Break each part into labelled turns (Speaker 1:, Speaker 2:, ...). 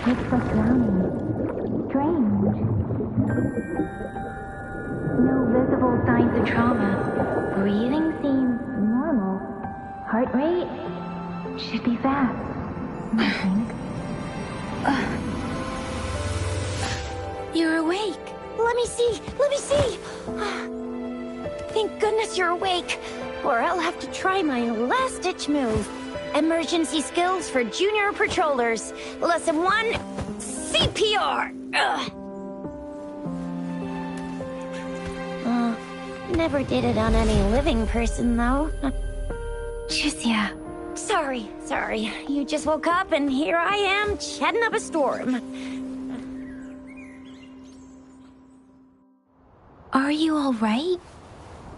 Speaker 1: Makes us drowning. Strange. No visible signs of trauma. Breathing seems normal. Heart rate should be fast, I think.
Speaker 2: You're awake.
Speaker 3: Let me see! Let me see! Thank goodness you're awake, or I'll have to try my last-ditch move. Emergency skills for junior patrollers. Lesson 1, CPR! Never did it on any living person, though.
Speaker 2: Jusia.
Speaker 3: Sorry. You just woke up, and here I am, chatting up a storm.
Speaker 2: Are you all right?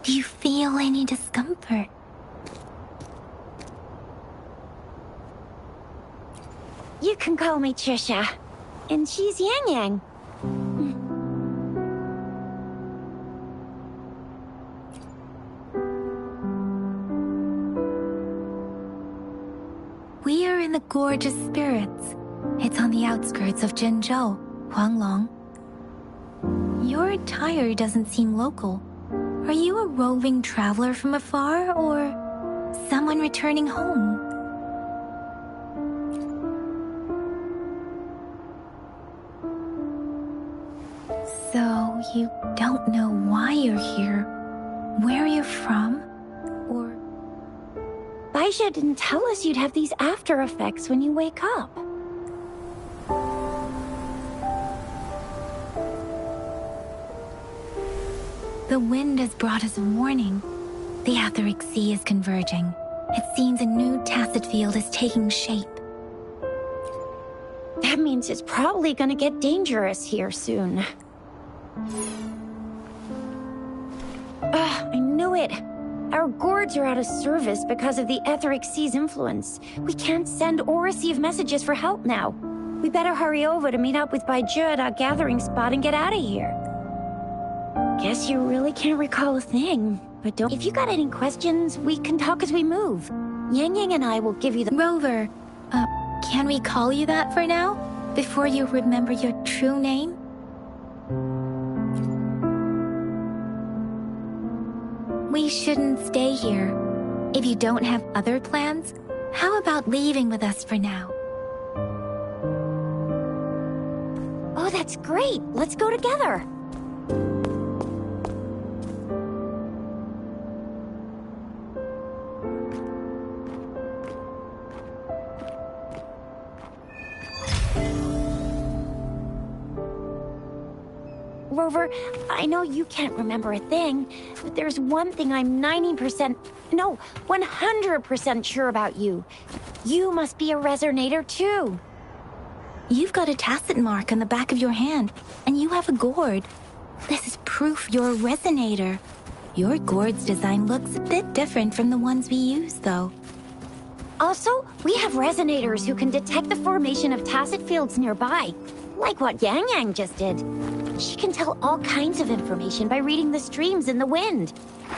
Speaker 2: Do you feel any discomfort?
Speaker 3: You can call me Trisha. And she's Yang Yang.
Speaker 2: We are in the Gorgeous Spirits. It's on the outskirts of Zhenzhou, Huanglong. Your attire doesn't seem local. Are you a roving traveler from afar, or someone returning home? So, you don't know why you're here, where you're from, or...
Speaker 3: Baisha didn't tell us you'd have these after effects when you wake up.
Speaker 2: The wind has brought us a warning. The Etheric Sea is converging. It seems a new tacit field is taking shape.
Speaker 3: That means it's probably gonna get dangerous here soon. I knew it! Our gourds are out of service because of the Etheric Sea's influence. We can't send or receive messages for help now. We better hurry over to meet up with Baiju at our gathering spot and get out of here. Guess you really can't recall a thing, but don't... If you got any questions, we can talk as we move. Yang Yang and I will give you the...
Speaker 2: Rover, can we call you that for now? Before you remember your true name? We shouldn't stay here. If you don't have other plans, how about leaving with us for now?
Speaker 3: Oh, that's great! Let's go together! Rover, I know you can't remember a thing, but there's one thing I'm 100% sure about you. You must be a resonator too.
Speaker 2: You've got a tacit mark on the back of your hand, and you have a gourd. This is proof you're a resonator. Your gourd's design looks a bit different from the ones we use, though.
Speaker 3: Also, we have resonators who can detect the formation of tacit fields nearby, like what Yang Yang just did. She can tell all kinds of information by reading the streams in the wind.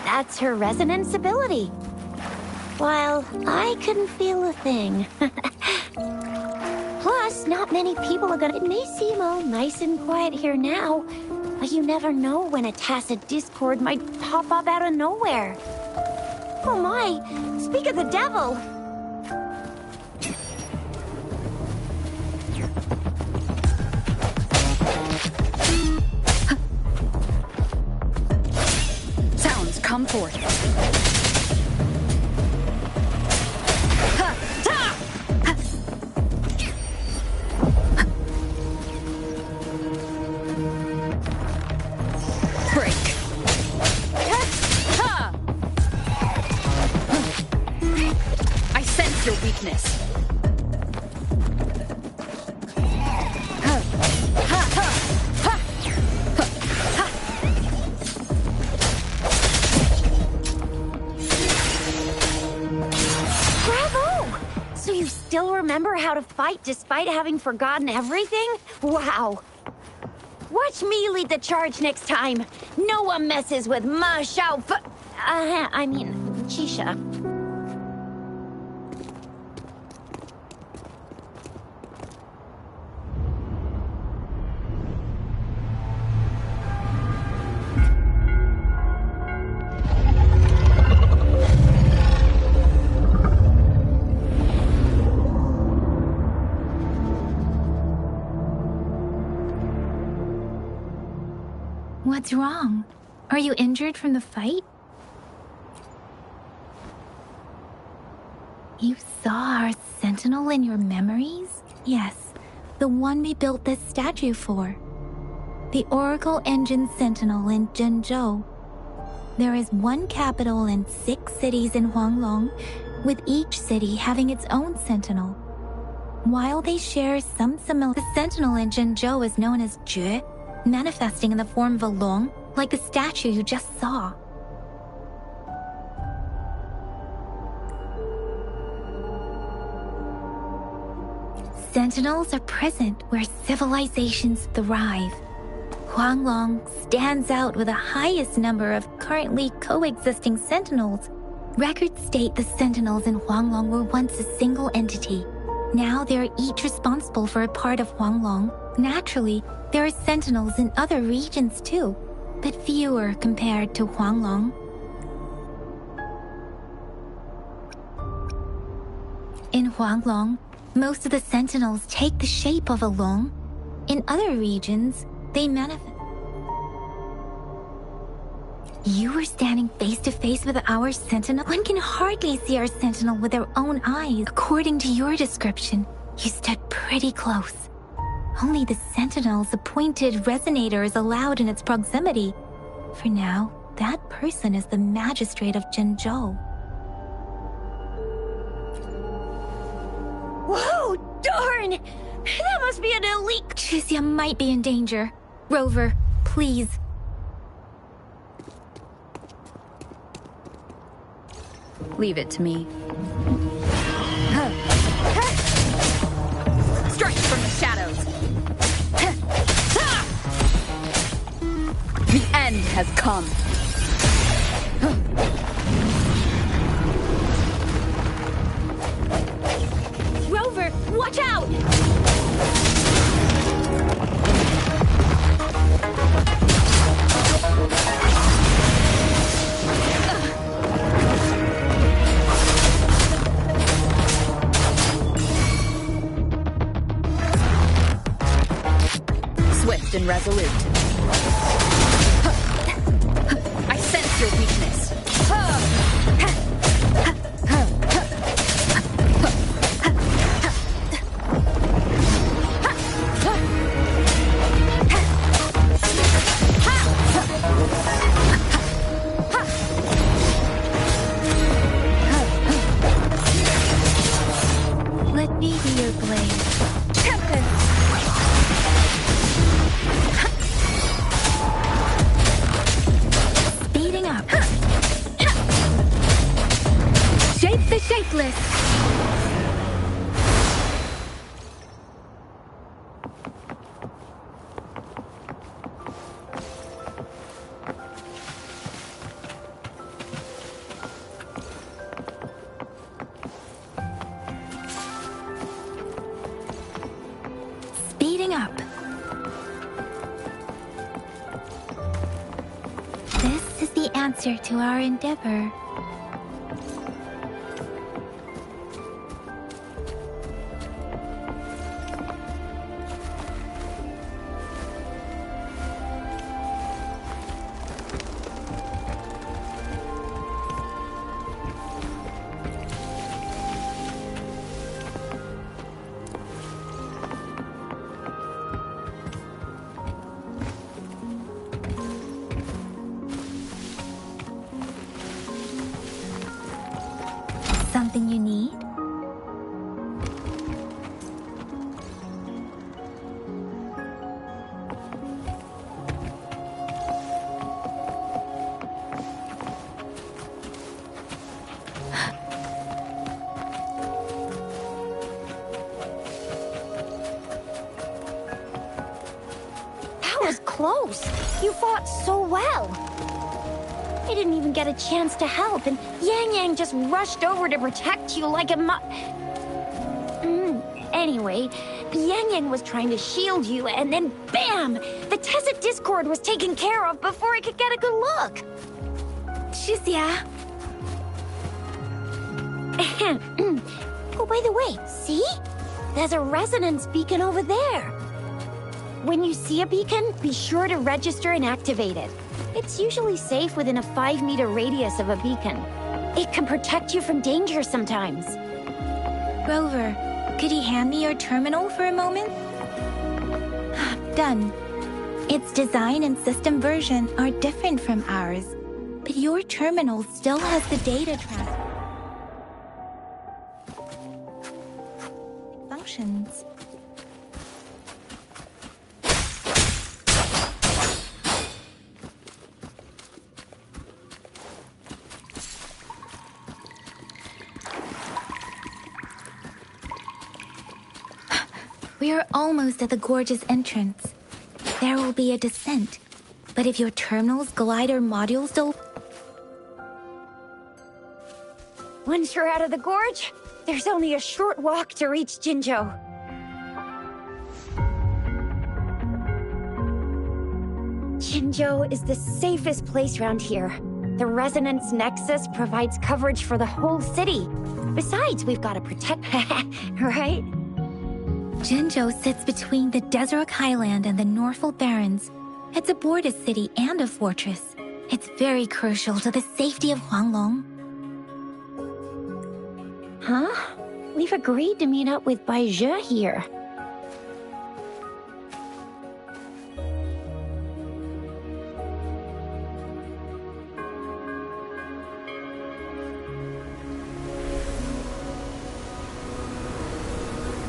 Speaker 3: That's her resonance ability. While I couldn't feel a thing. Plus, not many people are gonna... It may seem all nice and quiet here now, but you never know when a tacit discord might pop up out of nowhere. Oh my, speak of the devil!
Speaker 4: Come forth. Break. I sense your weakness.
Speaker 3: Still remember how to fight despite having forgotten everything? Wow. Watch me lead the charge next time. No one messes with Ma Shao Chisha.
Speaker 2: What's wrong? Are you injured from the fight? You saw our sentinel in your memories? Yes, the one we built this statue for. The Oracle Engine Sentinel in Zhenzhou. There is one capital and 6 cities in Huanglong, with each city having its own sentinel. While they share some similar, the sentinel in Zhenzhou is known as juego, manifesting in the form of a long, like the statue you just saw. Sentinels are present where civilizations thrive. Huanglong stands out with the highest number of currently coexisting sentinels. Records state the sentinels in Huanglong were once a single entity. Now they are each responsible for a part of Huanglong. Naturally, there are sentinels in other regions too, but fewer compared to Huanglong. In Huanglong, most of the sentinels take the shape of a long. In other regions, they manifest. You were standing face to face with our sentinel? One can hardly see our sentinel with their own eyes. According to your description, you stood pretty close. Only the sentinel's appointed resonator is allowed in its proximity. For now, that person is the magistrate of Zhenzhou.
Speaker 3: Whoa, darn! That must be an elite...
Speaker 2: Chixia might be in danger. Rover, please.
Speaker 4: Leave it to me. Strike from the shadows. The end has come.
Speaker 3: Rover, watch out!
Speaker 4: Swift and resolute. I sense your weakness.
Speaker 2: Let me be your blade. Speeding up. Shape the shapeless. Speeding up. This is the answer to our endeavor. Something you need?
Speaker 3: That was close. You fought so well. I didn't even get a chance to help, and Yang Yang just rushed over to protect you like a Anyway, Yang Yang was trying to shield you, and then BAM! The Tacit Discord was taken care of before I could get a good look.
Speaker 2: Chixia.
Speaker 3: Oh, by the way, see? There's a resonance beacon over there. When you see a beacon, be sure to register and activate it. It's usually safe within a 5-meter radius of a beacon. It can protect you from danger sometimes.
Speaker 2: Rover, could you hand me your terminal for a moment? Done. Its design and system version are different from ours, but your terminal still has the data transfer functions. We are almost at the gorge's entrance. There will be a descent, but if your terminal's glider module still...
Speaker 3: Once you're out of the gorge, there's only a short walk to reach Jinzhou. Jinzhou is the safest place around here. The Resonance Nexus provides coverage for the whole city. Besides, we've got to protect... right?
Speaker 2: Jinzhou sits between the Desert Highland and the Norfolk Barrens. It's a border city and a fortress. It's very crucial to the safety of Huanglong.
Speaker 3: Huh? We've agreed to meet up with Baizhi here.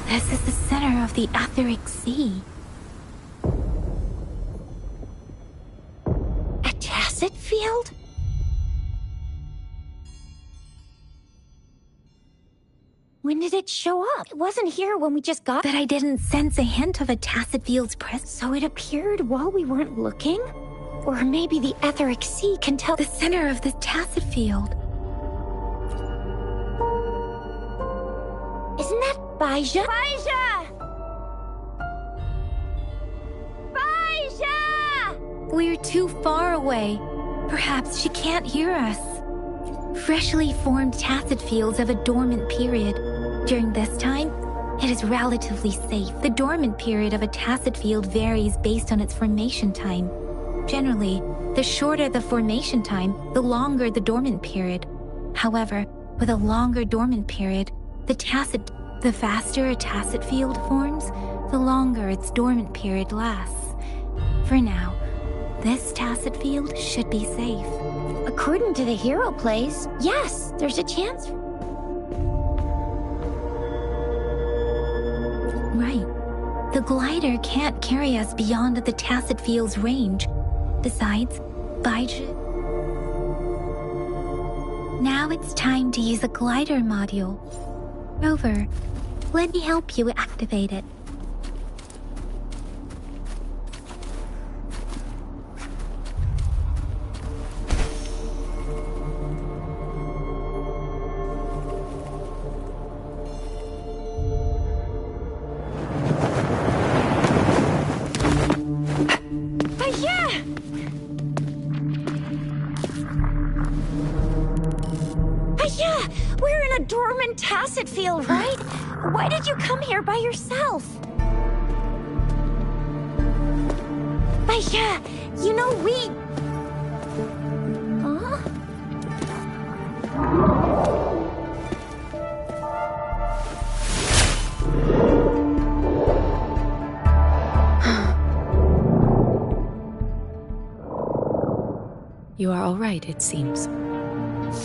Speaker 2: This is the center of the Etheric Sea.
Speaker 3: A tacit field? When did it show up? It wasn't here when we just got...
Speaker 2: But I didn't sense a hint of a tacit field's presence.
Speaker 3: So it appeared while we weren't looking? Or maybe the Etheric Sea can tell...
Speaker 2: The center of the tacit field.
Speaker 3: Isn't that Baizhi? Baizhi! Baizhi!
Speaker 2: We're too far away. Perhaps she can't hear us. Freshly formed tacit fields have a dormant period. During this time, it is relatively safe. The dormant period of a tacit field varies based on its formation time. Generally, the shorter the formation time, the longer the dormant period. However, with a longer dormant period, the faster a tacit field forms, the longer its dormant period lasts. For now, this tacit field should be safe.
Speaker 3: According to the hero plays, yes, there's a chance.
Speaker 2: Right. The glider can't carry us beyond the tacit field's range. Besides, Baizhi... Now it's time to use a glider module. Rover, let me help you activate it.
Speaker 3: Tacit field, right? Why did you come here by yourself? Baizhi, you know we... Huh?
Speaker 5: You are all right, it seems.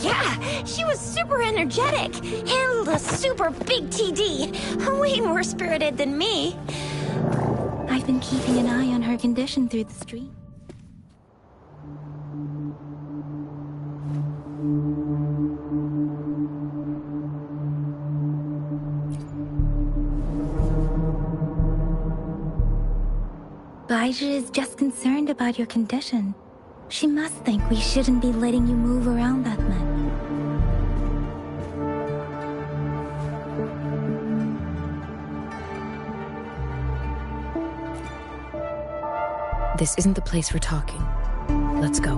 Speaker 3: Yeah, she was super energetic. Handled a super big TD. Way more spirited than me.
Speaker 2: I've been keeping an eye on her condition through the stream. Baizhi is just concerned about your condition. She must think we shouldn't be letting you move around that much.
Speaker 5: This isn't the place for talking. Let's go.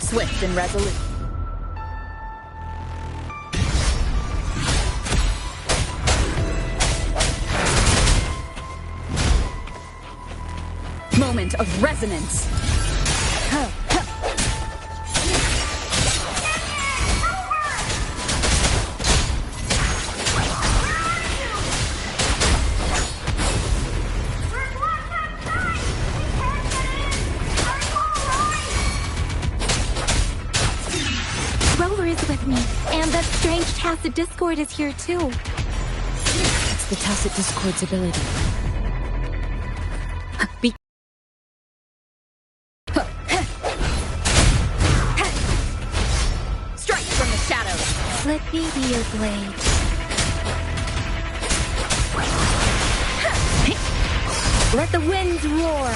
Speaker 4: Swift and resolute. Moment of resonance.
Speaker 2: Rover is with me, and that strange tacit discord is here too.
Speaker 5: It's the tacit discord's ability. Be
Speaker 4: Strike from the shadows.
Speaker 2: Let me be your blade.
Speaker 3: Let the winds roar.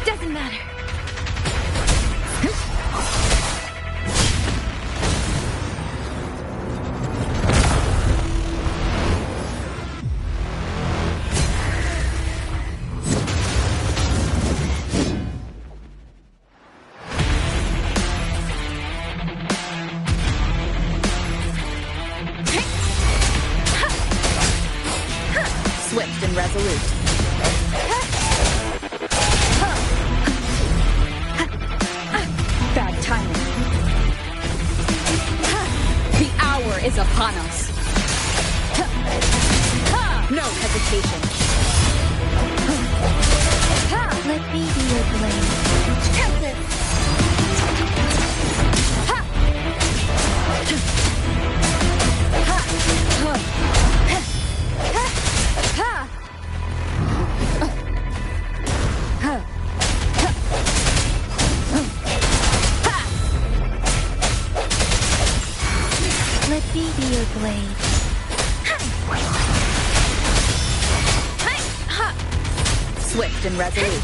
Speaker 2: Doesn't matter.
Speaker 4: Swift and resolute. Bad timing. The hour is upon us. No hesitation.
Speaker 2: Let me be your blade. Let me be your blade.
Speaker 4: Swift and resolute.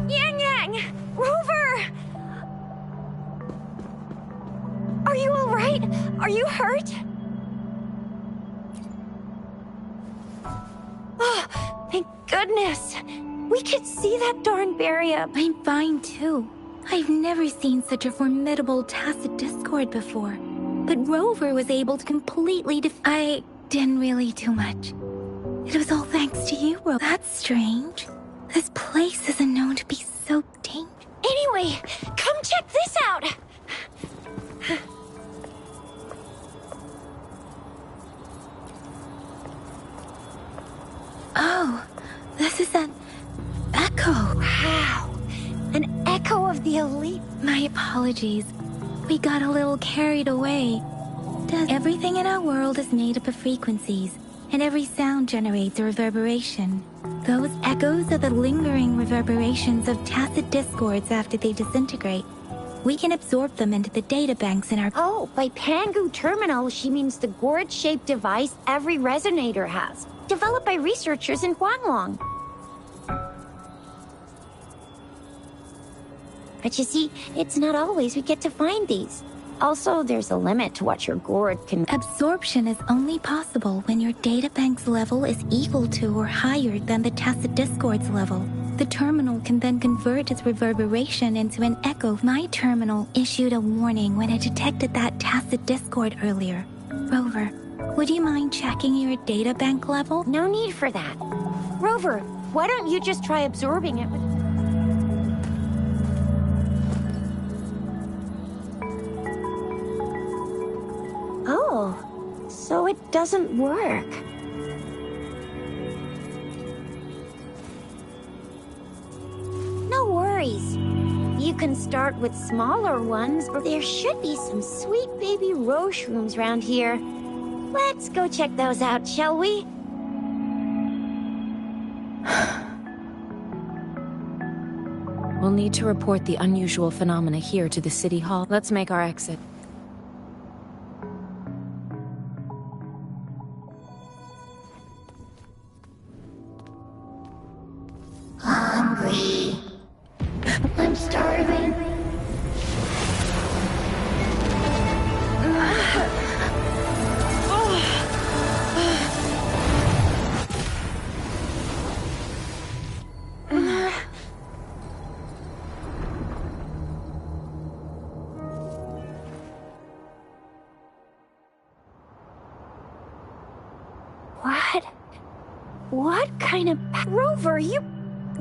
Speaker 3: Yang Yang! Rover! Are you alright? Are you hurt? Oh, thank goodness! We could see that darn barrier.
Speaker 2: I'm fine too. I've never seen such a formidable tacit discord before. But Rover was able to completely I didn't really do much. It was all thanks to you, Rover. That's strange. This place isn't known to be so dangerous.
Speaker 3: Anyway, come check this out!
Speaker 2: Oh, this is an echo.
Speaker 3: Wow, an echo of the elite.
Speaker 2: My apologies. We got a little carried away. Everything in our world is made up of frequencies, and every sound generates a reverberation. Those echoes are the lingering reverberations of tacit discords after they disintegrate. We can absorb them into the data banks in our...
Speaker 3: Oh, by Pangu Terminal, she means the gourd-shaped device every resonator has, developed by researchers in Huanglong. But you see, it's not always we get to find these. Also, there's a limit to what your gourd can...
Speaker 2: Absorption is only possible when your databank's level is equal to or higher than the tacit discord's level. The terminal can then convert its reverberation into an echo. My terminal issued a warning when it detected that tacit discord earlier. Rover, would you mind checking your databank level?
Speaker 3: No need for that. Rover, why don't you just try absorbing it with... Oh, so it doesn't work. No worries. You can start with smaller ones, but there should be some sweet baby roche rooms around here. Let's go check those out, shall we?
Speaker 5: We'll need to report the unusual phenomena here to the City Hall. Let's make our exit.
Speaker 1: Hungry. I'm starving.
Speaker 3: What? What kind of... Rover, you've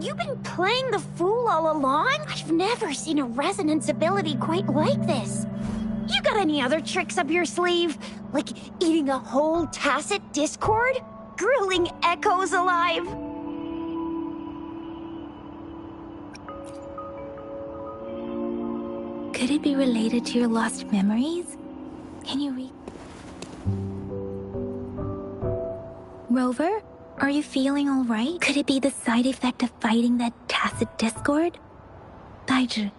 Speaker 3: been playing the fool all along? I've never seen a resonance ability quite like this. You got any other tricks up your sleeve? Like eating a whole tacit discord? Grilling echoes alive?
Speaker 2: Could it be related to your lost memories? Can you read? Rover, are you feeling all right? Could it be the side effect of fighting that tacit discord? Daiju,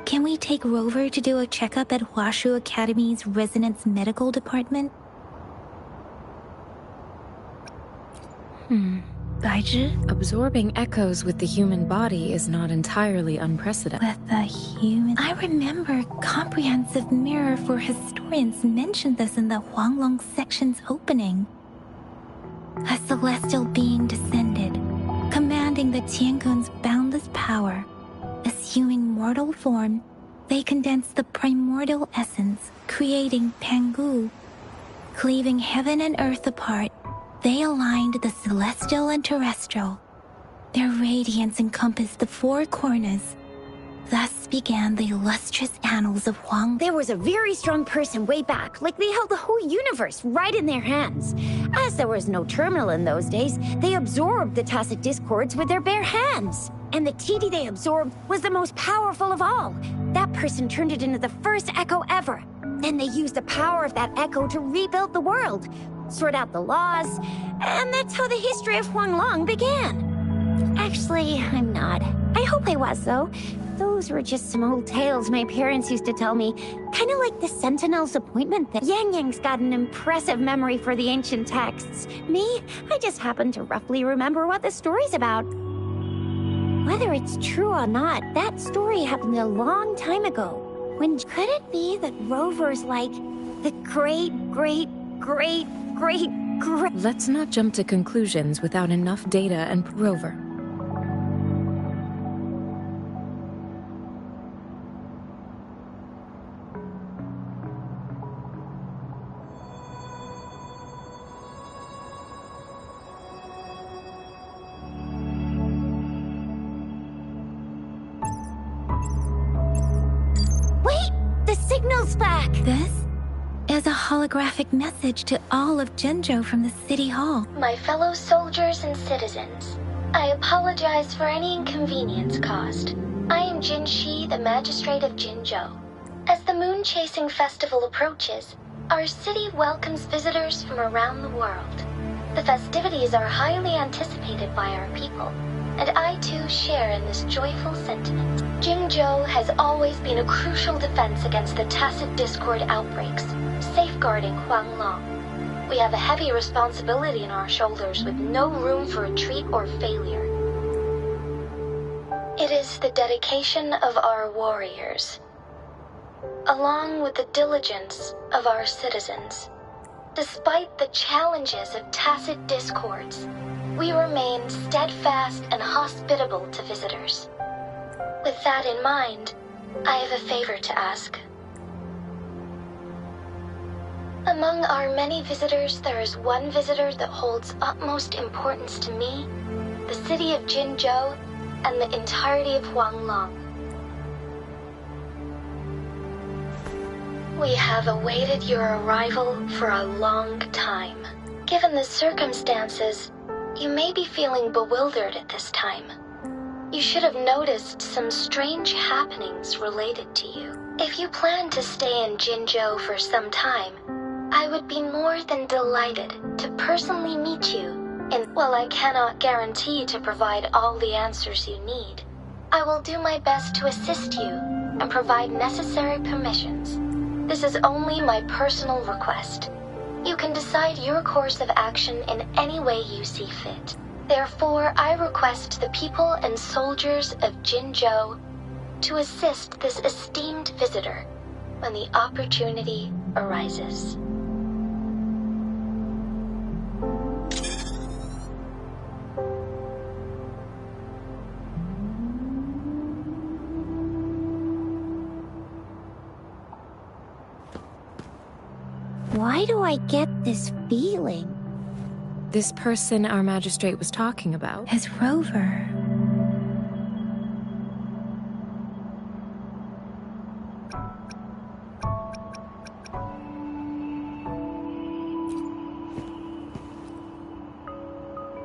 Speaker 2: can we take Rover to do a checkup at Hwashu Academy's Resonance Medical Department? Daiju?
Speaker 5: Absorbing echoes with the human body is not entirely unprecedented.
Speaker 2: With the human... I remember Comprehensive Mirror for Historians mentioned this in the Huanglong section's opening. A celestial being descended, commanding the Tiankun's boundless power. Assuming mortal form, they condensed the primordial essence, creating Pangu. Cleaving heaven and earth apart, they aligned the celestial and terrestrial. Their radiance encompassed the four corners. Thus began the illustrious annals of Huang.
Speaker 3: There was a very strong person way back, like they held the whole universe right in their hands. As there was no terminal in those days, they absorbed the tacit discords with their bare hands. And the TD they absorbed was the most powerful of all. That person turned it into the first echo ever. Then they used the power of that echo to rebuild the world, sort out the laws, and that's how the history of Huanglong began. Actually, I'm not. I hope I was, though. Those were just some old tales my parents used to tell me. Kind of like the Sentinel's appointment thing. Yang Yang's got an impressive memory for the ancient texts. Me, I just happen to roughly remember what the story's about. Whether it's true or not, that story happened a long time ago. When could it be that Rover's like the great...
Speaker 5: Let's not jump to conclusions without enough data and Rover.
Speaker 3: Wait! The signal's back!
Speaker 2: This is a holographic message to all of Jinzhou from the City Hall.
Speaker 1: My fellow soldiers and citizens, I apologize for any inconvenience caused. I am Jin Shi, the magistrate of Jinzhou. As the Moon Chasing Festival approaches, our city welcomes visitors from around the world. The festivities are highly anticipated by our people, and I too share in this joyful sentiment. Jinzhou has always been a crucial defense against the tacit discord outbreaks, safeguarding Huanglong. We have a heavy responsibility on our shoulders with no room for retreat or failure. It is the dedication of our warriors, along with the diligence of our citizens. Despite the challenges of tacit discords, we remain steadfast and hospitable to visitors. With that in mind, I have a favor to ask. Among our many visitors, there is one visitor that holds utmost importance to me, the city of Jinzhou, and the entirety of Huanglong. We have awaited your arrival for a long time. Given the circumstances, you may be feeling bewildered at this time. You should have noticed some strange happenings related to you. If you plan to stay in Jinzhou for some time, I would be more than delighted to personally meet you, and while I cannot guarantee to provide all the answers you need, I will do my best to assist you and provide necessary permissions. This is only my personal request. You can decide your course of action in any way you see fit. Therefore, I request the people and soldiers of Jinzhou to assist this esteemed visitor when the opportunity arises.
Speaker 3: Why do I get this feeling?
Speaker 5: This person our magistrate was talking about?
Speaker 2: His rover.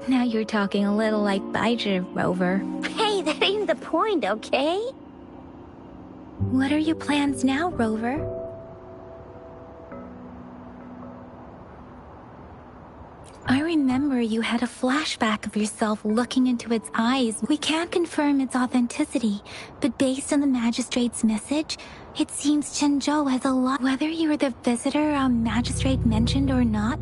Speaker 2: Now you're talking a little like Baiju, Rover.
Speaker 3: Hey, that ain't the point, okay?
Speaker 2: What are your plans now, Rover? I remember you had a flashback of yourself looking into its eyes. We can't confirm its authenticity, but based on the magistrate's message, it seems Zhenzhou has a lot. Whether you were the visitor our magistrate mentioned or not,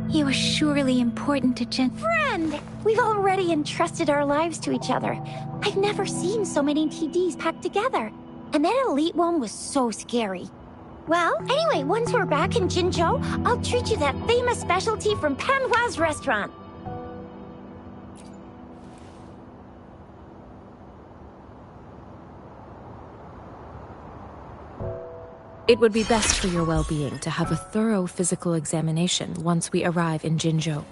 Speaker 2: you are surely important to
Speaker 3: Friend! We've already entrusted our lives to each other. I've never seen so many TDs packed together. And that elite one was so scary. Well, anyway, once we're back in Jinzhou, I'll treat you that famous specialty from Panhua's restaurant.
Speaker 5: It would be best for your well-being to have a thorough physical examination once we arrive in Jinzhou.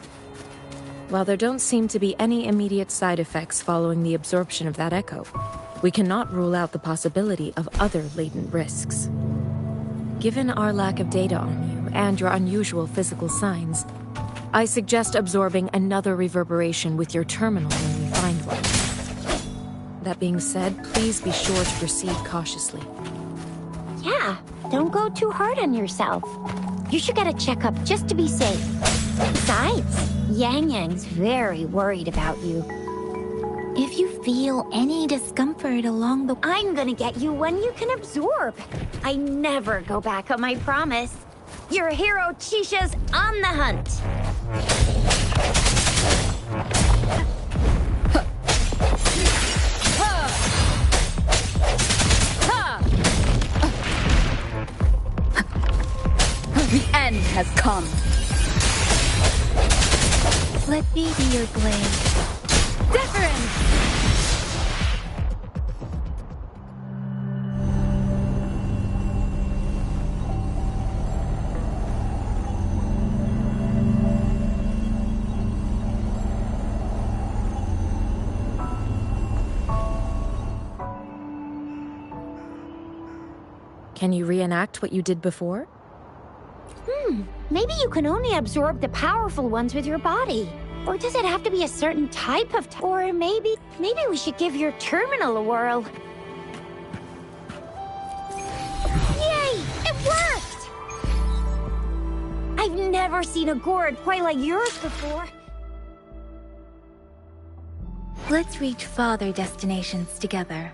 Speaker 5: While there don't seem to be any immediate side effects following the absorption of that echo, we cannot rule out the possibility of other latent risks. Given our lack of data on you and your unusual physical signs, I suggest absorbing another reverberation with your terminal when we find one. That being said, please be sure to proceed cautiously.
Speaker 3: Yeah, don't go too hard on yourself. You should get a checkup just to be safe. Besides, Yang Yang's very worried about you.
Speaker 2: If you feel any discomfort along the...
Speaker 3: I'm gonna get you one you can absorb. I never go back on my promise. Your hero Chisha's on the hunt.
Speaker 4: The end has come.
Speaker 2: Let me be your blade.
Speaker 4: Different!
Speaker 5: Can you reenact what you did before?
Speaker 3: Maybe you can only absorb the powerful ones with your body. Or does it have to be a certain type of... Or maybe we should give your terminal a whirl. Yay! It worked! I've never seen a gourd quite like yours before.
Speaker 2: Let's reach farther destinations together.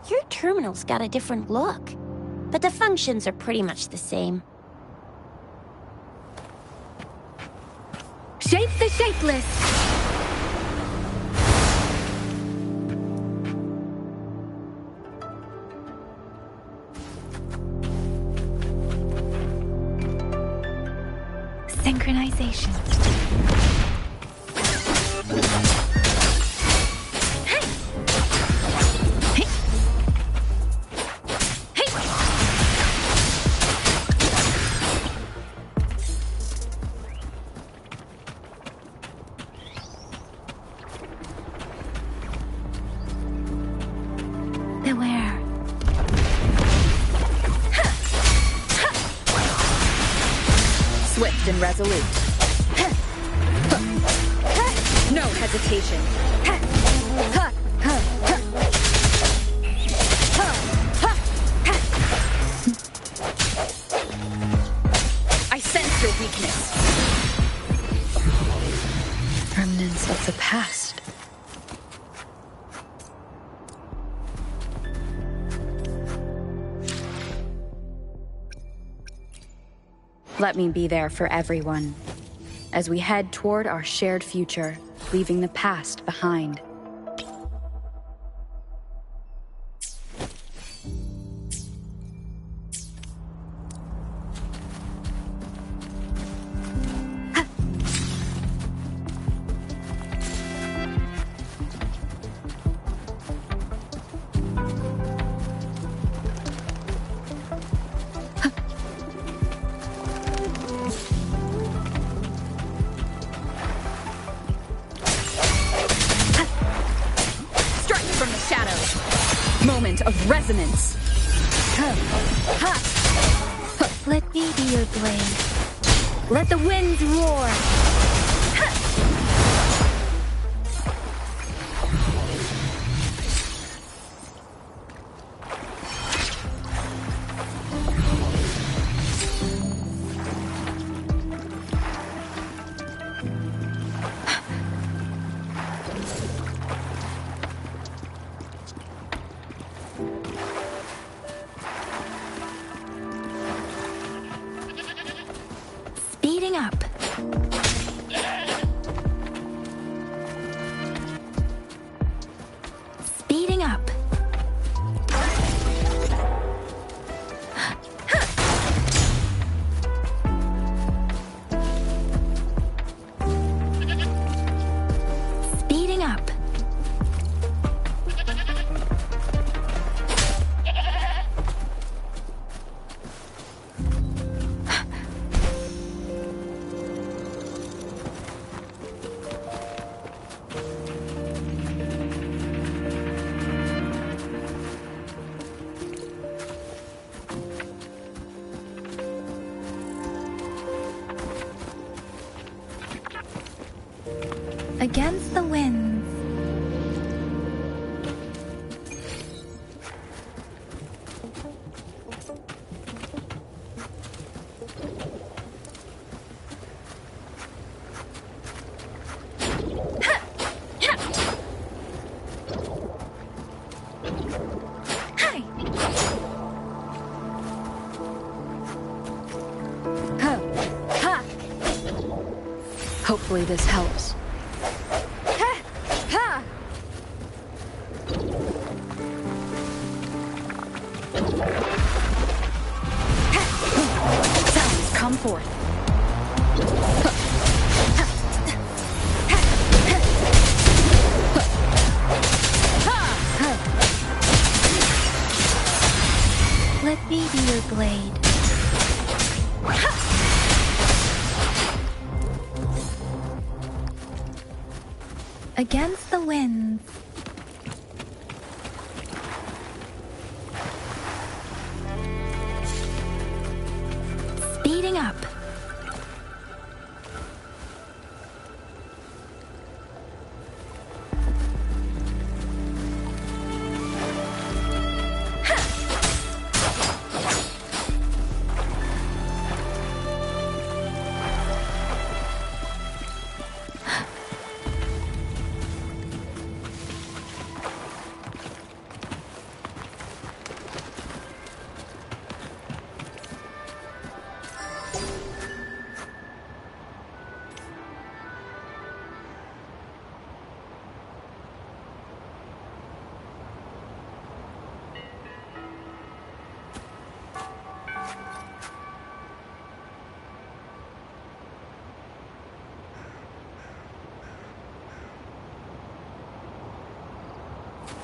Speaker 3: Your terminal's got a different look, but the functions are pretty much the same.
Speaker 2: Shape the shapeless! Synchronization.
Speaker 4: focused and resolute. No hesitation. I sense your weakness. Remnants of the past. Let me be there for everyone, as we head toward our shared future, leaving the past behind. Moment of resonance.
Speaker 2: Let me be your blade.
Speaker 3: Let the winds roar.
Speaker 2: Speeding up. Speeding up. Speeding up. Against the winds.
Speaker 4: Hopefully this helps. Sounds come forth.
Speaker 2: Let me be your blade. Against the winds. Speeding up.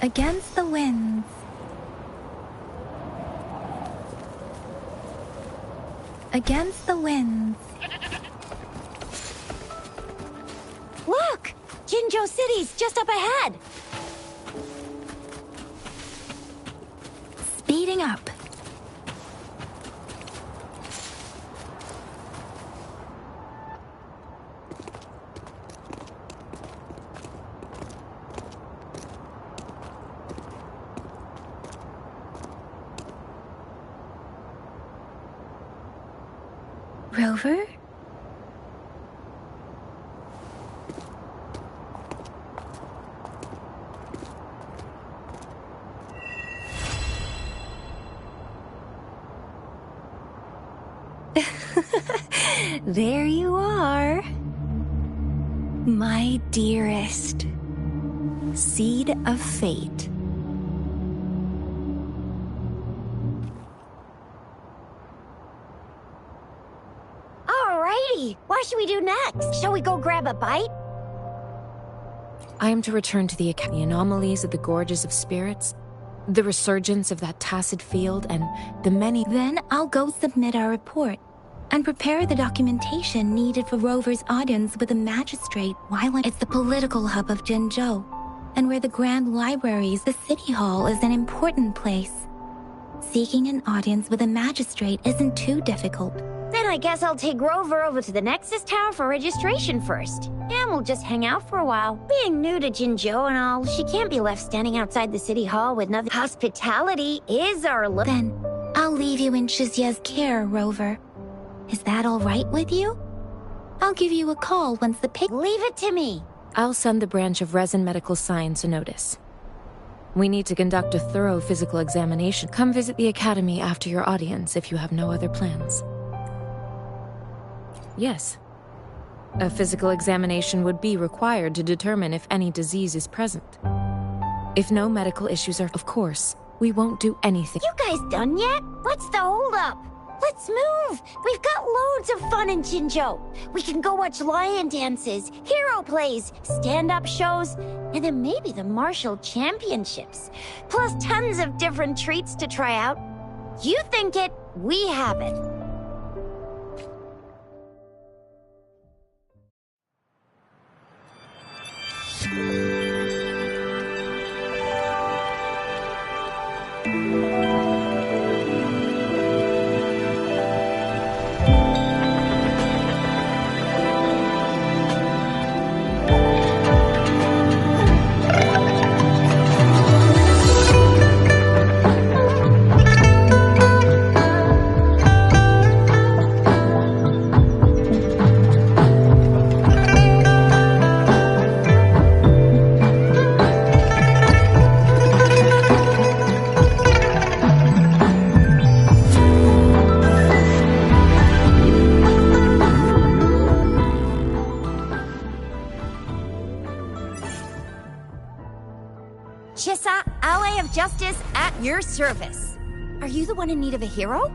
Speaker 2: Against the winds. Against the winds.
Speaker 3: Look! Jinzhou City's just up ahead.
Speaker 2: Speeding up. Rover? There you are. My dearest. Seed of fate.
Speaker 3: Alrighty, what should we do next? Shall we go grab a bite?
Speaker 5: I am to return to the anomalies of the gorges of spirits, the resurgence of that tacit field, and the many...
Speaker 2: Then I'll go submit our report and prepare the documentation needed for Rover's audience with the magistrate while it's the political hub of Jinzhou, and where the Grand Libraries, the City Hall is an important place. Seeking an audience with a magistrate isn't too difficult.
Speaker 3: Then I guess I'll take Rover over to the Nexus Tower for registration first. And we'll just hang out for a while. Being new to Jinzhou and all, she can't be left standing outside the City Hall with nothing. Hospitality is our look.
Speaker 2: Then I'll leave you in Shizia's care, Rover. Is that all right with you? I'll give you a call once the pig...
Speaker 3: Leave it to me.
Speaker 5: I'll send the branch of Resin Medical Science a notice. We need to conduct a thorough physical examination. Come visit the Academy after your audience if you have no other plans. Yes. A physical examination would be required to determine if any disease is present. If no medical issues are, of course, we won't do anything.
Speaker 3: You guys done yet? What's the holdup? Let's move! We've got loads of fun in Jinzhou. We can go watch lion dances, hero plays, stand-up shows, and then maybe the martial championships. Plus tons of different treats to try out. You think it, we have it. Chisa, ally of justice at your service. Are you the one in need of a hero?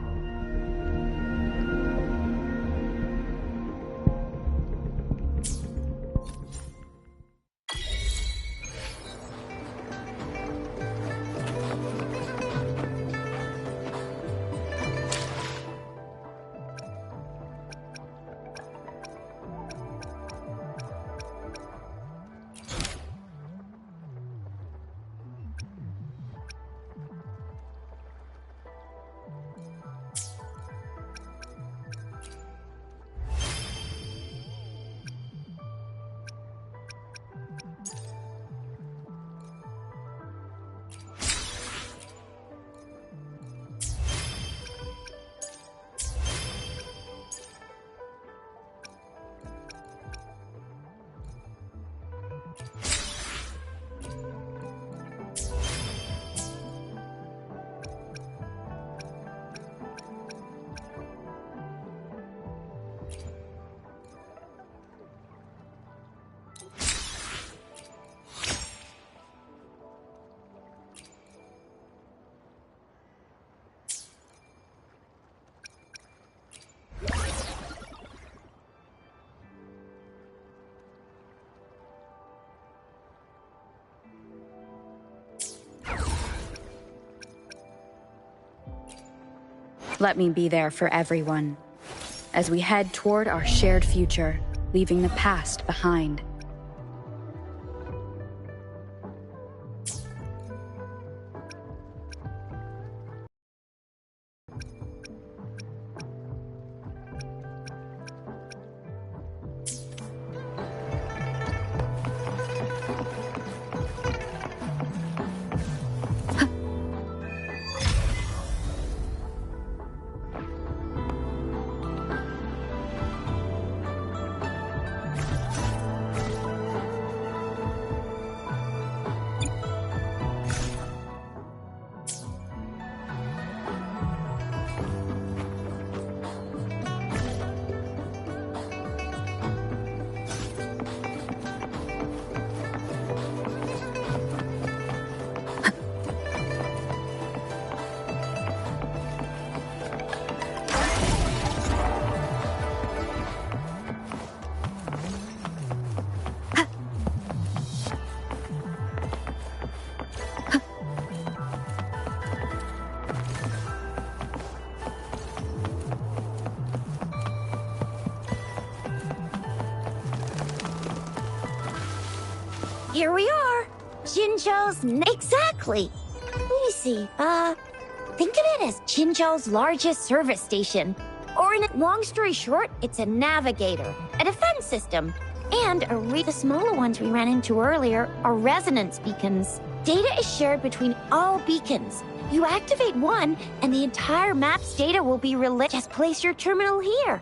Speaker 4: Let me be there for everyone, as we head toward our shared future, leaving the past behind.
Speaker 3: Here we are. Jinzhou's exactly. Let me see. Think of it as Jinzhou's largest service station. Or long story short, it's a navigator, a defense system, and the smaller ones we ran into earlier are resonance beacons. Data is shared between all beacons. You activate one, and the entire map's data will be relayed. Just place your terminal here.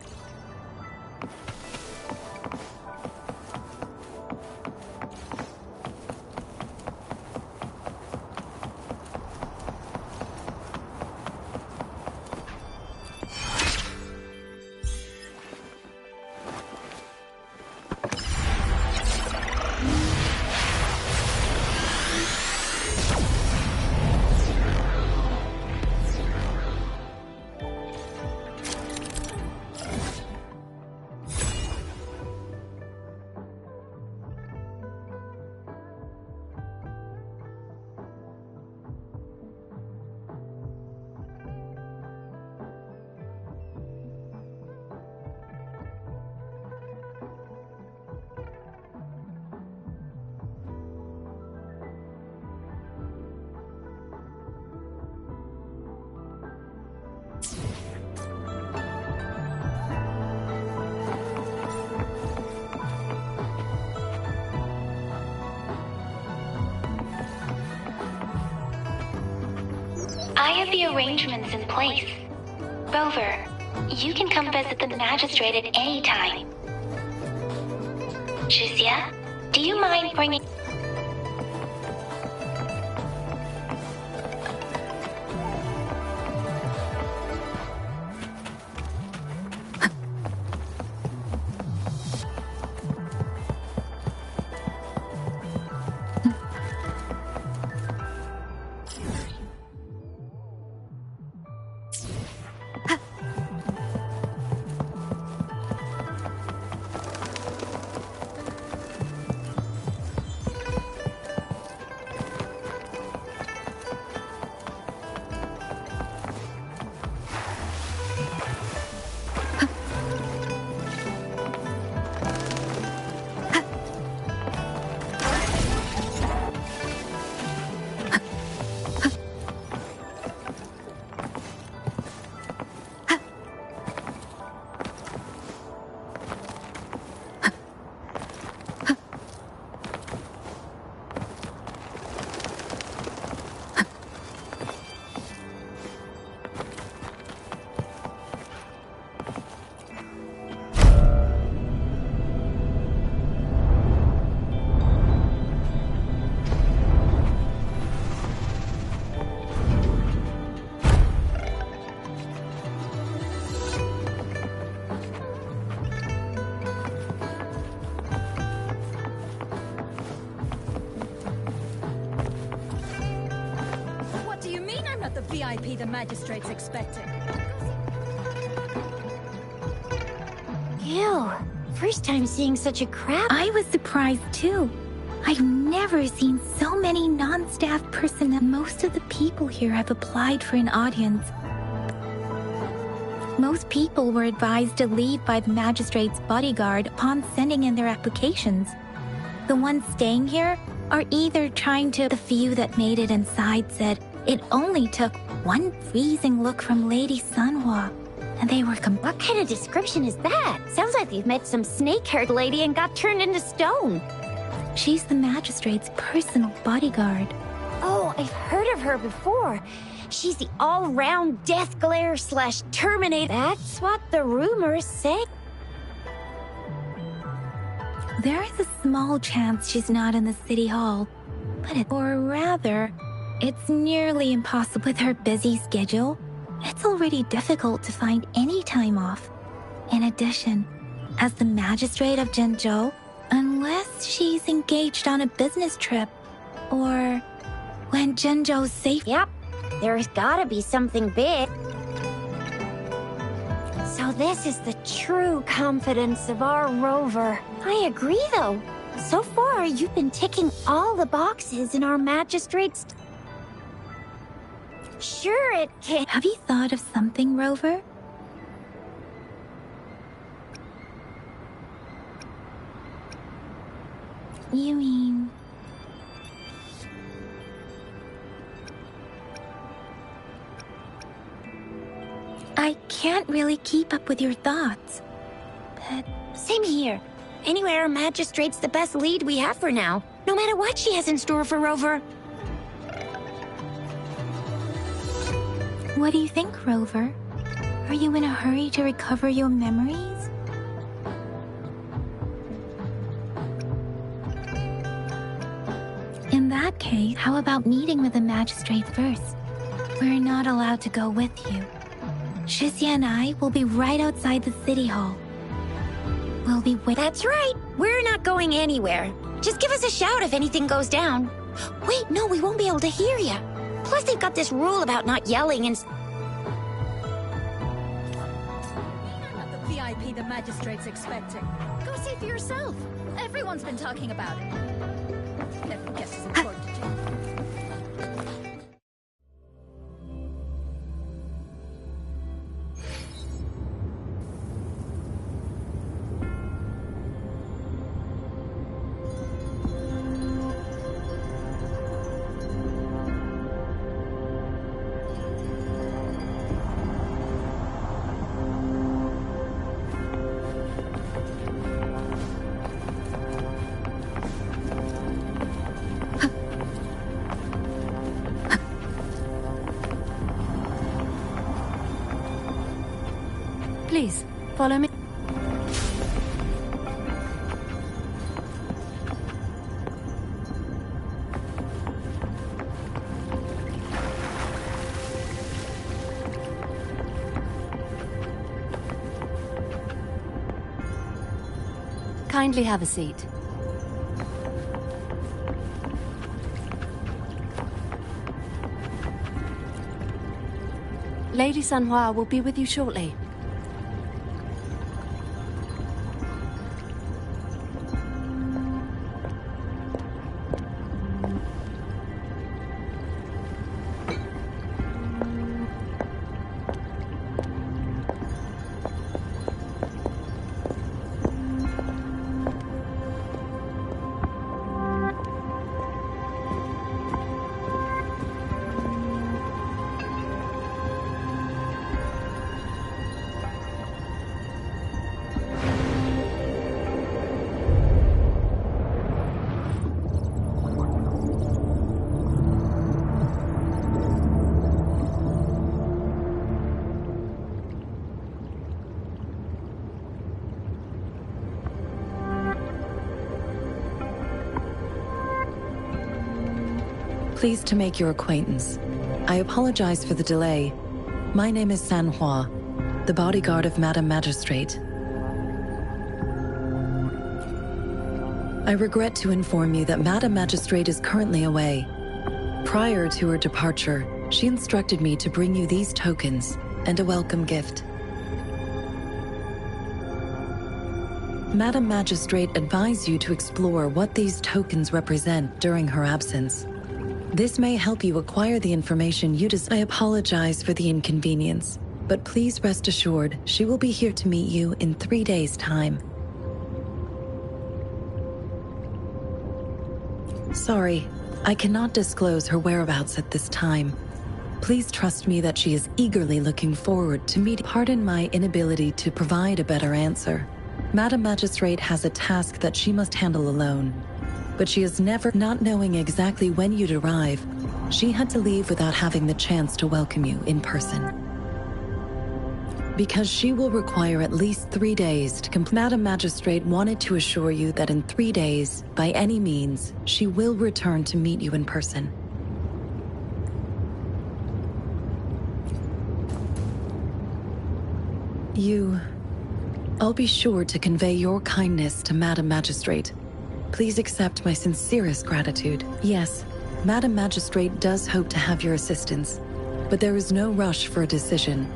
Speaker 1: I have the arrangements in place. Rover, you can come visit the magistrate at any time. Jizia, do you mind bringing...
Speaker 6: The VIP the magistrate's expecting.
Speaker 3: Ew. First time seeing such a crowd.
Speaker 2: I was surprised too. I've never seen so many non-staff personnel. Most of the people here have applied for an audience. Most people were advised to leave by the magistrate's bodyguard upon sending in their applications. The ones staying here are either trying to... The few that made it inside said it only took one freezing look from Lady Sunhua, and they were
Speaker 3: What kind of description is that? Sounds like you've met some snake-haired lady and got turned into stone.
Speaker 2: She's the magistrate's personal bodyguard.
Speaker 3: Oh, I've heard of her before. She's the all-round death glare / Terminator. That's what the rumors say.
Speaker 2: There is a small chance she's not in the city hall, or rather, it's nearly impossible with her busy schedule. It's already difficult to find any time off. In addition, as the magistrate of Jinzhou, unless she's engaged on a business trip, or when Jinzhou's safe...
Speaker 3: Yep, there's gotta be something big. So this is the true confidence of our rover. I agree, though. So far, you've been ticking all the boxes in our magistrate's... Sure it can...
Speaker 2: Have you thought of something, Rover? You mean I can't really keep up with your thoughts. But
Speaker 3: Same here. Anyway, our magistrate's the best lead we have for now, no matter what she has in store for Rover.
Speaker 2: what do you think, Rover? Are you in a hurry to recover your memories? In that case, how about meeting with the magistrate first? We're not allowed to go with you. Shizia and I will be right outside the city hall. We'll be waiting.
Speaker 3: That's right. We're not going anywhere. Just give us a shout if anything goes down. Wait, no, we won't be able to hear you. Plus, they've got this rule about not yelling and...
Speaker 6: I'm not the VIP the magistrate's expecting. Go see for yourself. Everyone's been talking about it. Every guess is important to you.
Speaker 4: Please, follow me. Kindly have a seat. Lady Sanhua will be with you shortly.
Speaker 7: Pleased to make your acquaintance. I apologize for the delay. My name is Sanhua, the bodyguard of Madam Magistrate. I regret to inform you that Madam Magistrate is currently away. Prior to her departure, she instructed me to bring you these tokens and a welcome gift. Madam Magistrate advised you to explore what these tokens represent during her absence. This may help you acquire the information you desire. I apologize for the inconvenience, but please rest assured she will be here to meet you in 3 days' time. Sorry, I cannot disclose her whereabouts at this time. Please trust me that she is eagerly looking forward to meet. Pardon my inability to provide a better answer. Madam Magistrate has a task that she must handle alone. But she is never, not knowing exactly when you'd arrive, she had to leave without having the chance to welcome you in person. Because she will require at least 3 days to complete, Madam Magistrate wanted to assure you that in 3 days, by any means, she will return to meet you in person. I'll be sure to convey your kindness to Madam Magistrate. Please accept my sincerest gratitude. Yes, Madam Magistrate does hope to have your assistance, but there is no rush for a decision.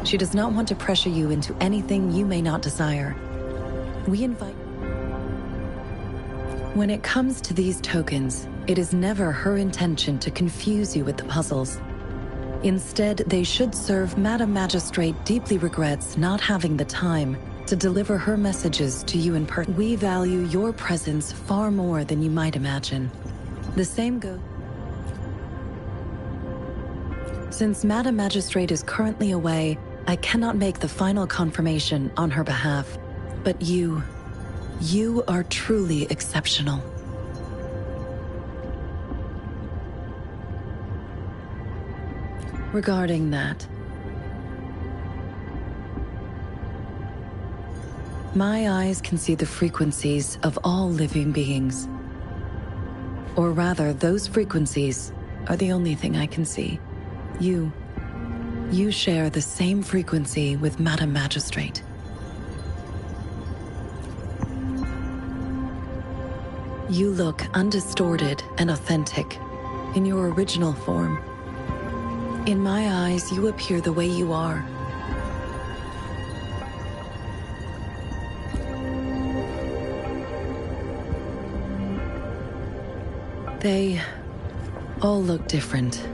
Speaker 7: She does not want to pressure you into anything you may not desire. We invite... When it comes to these tokens, it is never her intention to confuse you with the puzzles. Instead, they should serve. Madam Magistrate deeply regrets not having the time to deliver her messages to you in person. We value your presence far more than you might imagine. The same goes. Since Madam Magistrate is currently away, I cannot make the final confirmation on her behalf, but you are truly exceptional. Regarding that, my eyes can see the frequencies of all living beings. Or rather, those frequencies are the only thing I can see. You share the same frequency with Madam Magistrate. You look undistorted and authentic in your original form. In my eyes, you appear the way you are. They all look different.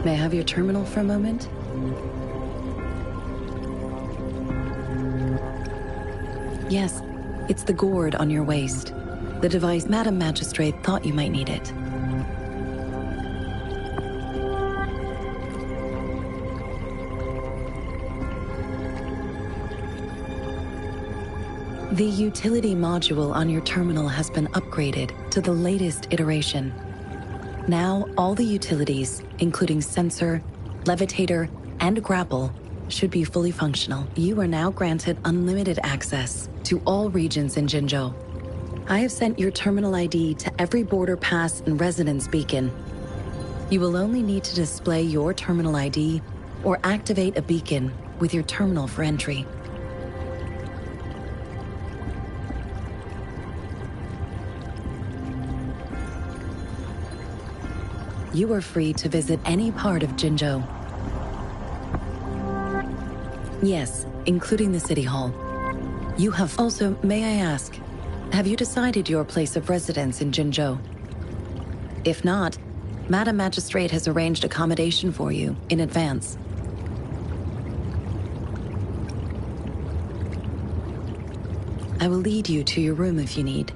Speaker 7: May I have your terminal for a moment? Yes, it's the gourd on your waist. The device Madam Magistrate thought you might need it. The utility module on your terminal has been upgraded to the latest iteration. Now, all the utilities, including sensor, levitator, and grapple, should be fully functional. You are now granted unlimited access to all regions in Jinzhou. I have sent your terminal ID to every border pass and residence beacon. You will only need to display your terminal ID or activate a beacon with your terminal for entry. You are free to visit any part of Jinzhou. Yes, including the City Hall. You have also, may I ask, have you decided your place of residence in Jinzhou? If not, Madam Magistrate has arranged accommodation for you in advance. I will lead you to your room if you need.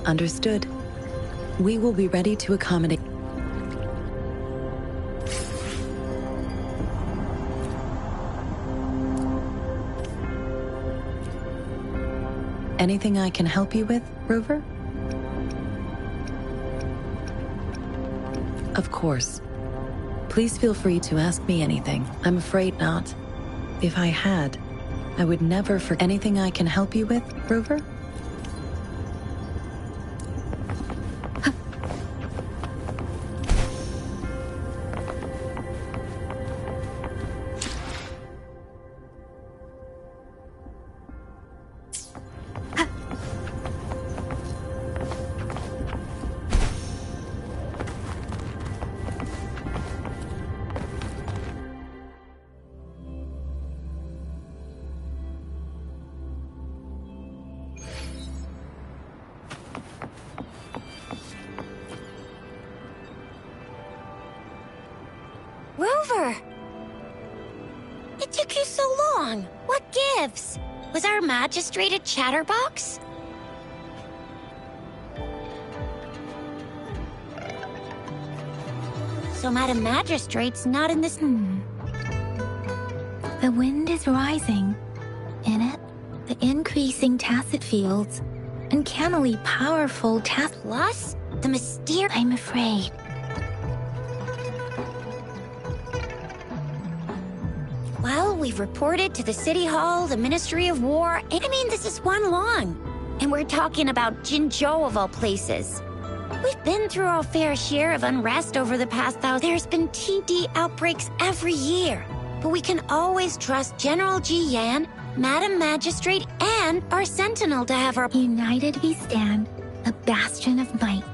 Speaker 7: Understood. We will be ready to accommodate. Anything I can help you with, Rover? Of course. Please feel free to ask me anything. I'm afraid not. If I had, I would never forget. Anything I can help you with, Rover?
Speaker 3: Rover! It took you so long. What gives? Was our magistrate a chatterbox? So Madam Magistrate's not in this...
Speaker 2: The wind is rising. In it, the increasing tacit fields, uncannily powerful
Speaker 3: Plus, the mysterious...
Speaker 2: I'm afraid.
Speaker 3: Well, we've reported to the City Hall, the Ministry of War, and I mean, this is one long. And we're talking about Jinzhou of all places. We've been through our fair share of unrest over the past 1,000. There's been TD outbreaks every year. But we can always trust General Ji Yan, Madam Magistrate, and our Sentinel to have our...
Speaker 2: United we stand, a bastion of might.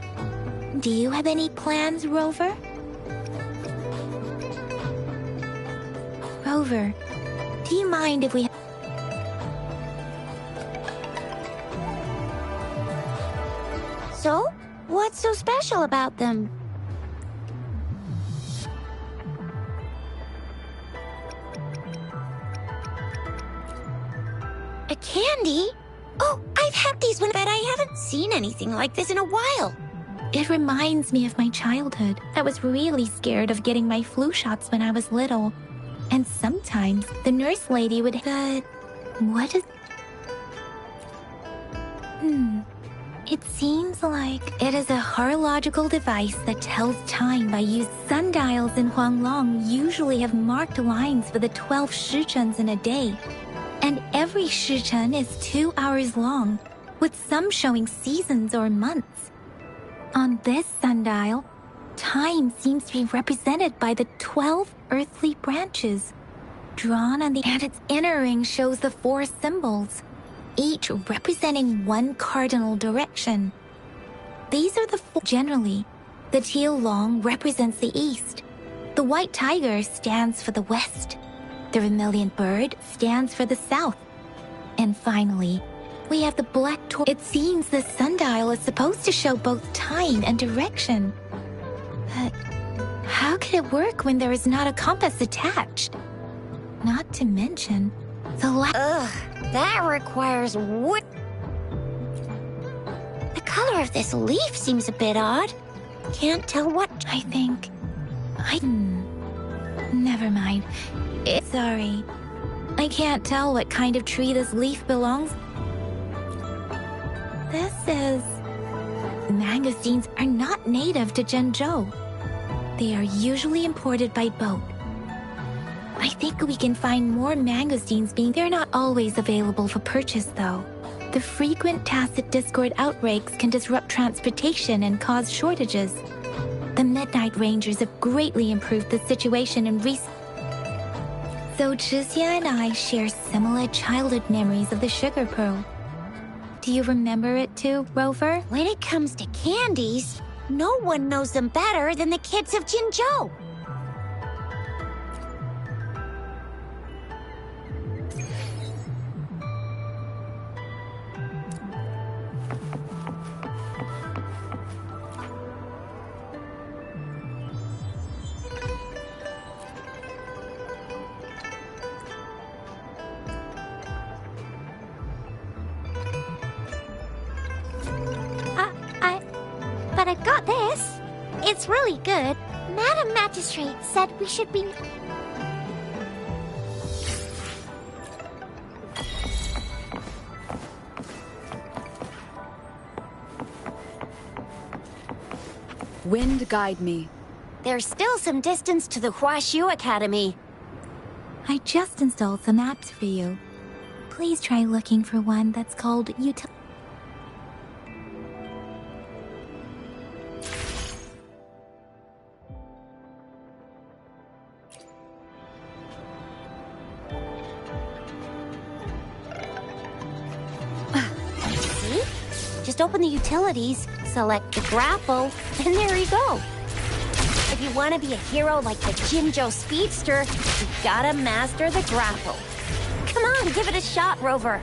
Speaker 2: Do you have any plans, Rover? Rover, do you mind if we...
Speaker 3: So, what's so special about them? Candy? Oh, I've had these when, but I haven't seen anything like this in a while.
Speaker 2: It reminds me of my childhood. I was really scared of getting my flu shots when I was little. And sometimes the nurse lady would... But what is... It seems like it is a horological device that tells time by use. Sundials in Huanglong usually have marked lines for the 12 shichens in a day. And every shichen is 2 hours long, with some showing seasons or months. On this sundial, time seems to be represented by the 12 earthly branches. Drawn on the... And its inner ring shows the 4 symbols, each representing one cardinal direction. These are the 4. Generally, the teal long represents the east. The white tiger stands for the west. The vermilion bird stands for the south. And finally, we have the black tortoise. It seems the sundial is supposed to show both time and direction. But how can it work when there is not a compass attached? Not to mention the
Speaker 3: Ugh, that requires wood. The color of this leaf seems a bit odd. Can't tell what...
Speaker 2: I think... Never mind. Sorry. I can't tell what kind of tree this leaf belongs. This is... Mangosteens are not native to Zhengzhou. They are usually imported by boat. I think we can find more mangosteens being... They're not always available for purchase, though. The frequent tacit discord outbreaks can disrupt transportation and cause shortages. The Midnight Rangers have greatly improved the situation in recent... So Zhixia and I share similar childhood memories of the Sugar Pearl. Do you remember it too, Rover?
Speaker 3: When it comes to candies, no one knows them better than the kids of Jinzhou. But I got this. It's really good. Madam Magistrate said we should be...
Speaker 4: Wind guide me.
Speaker 3: There's still some distance to the Huaxiu Academy.
Speaker 2: I just installed some apps for you. Please try looking for one that's called
Speaker 3: See? Just open the utilities, select the grapple, and there you go. If you want to be a hero like the Jinzhou Speedster, you gotta master the grapple. Come on, give it a shot, Rover.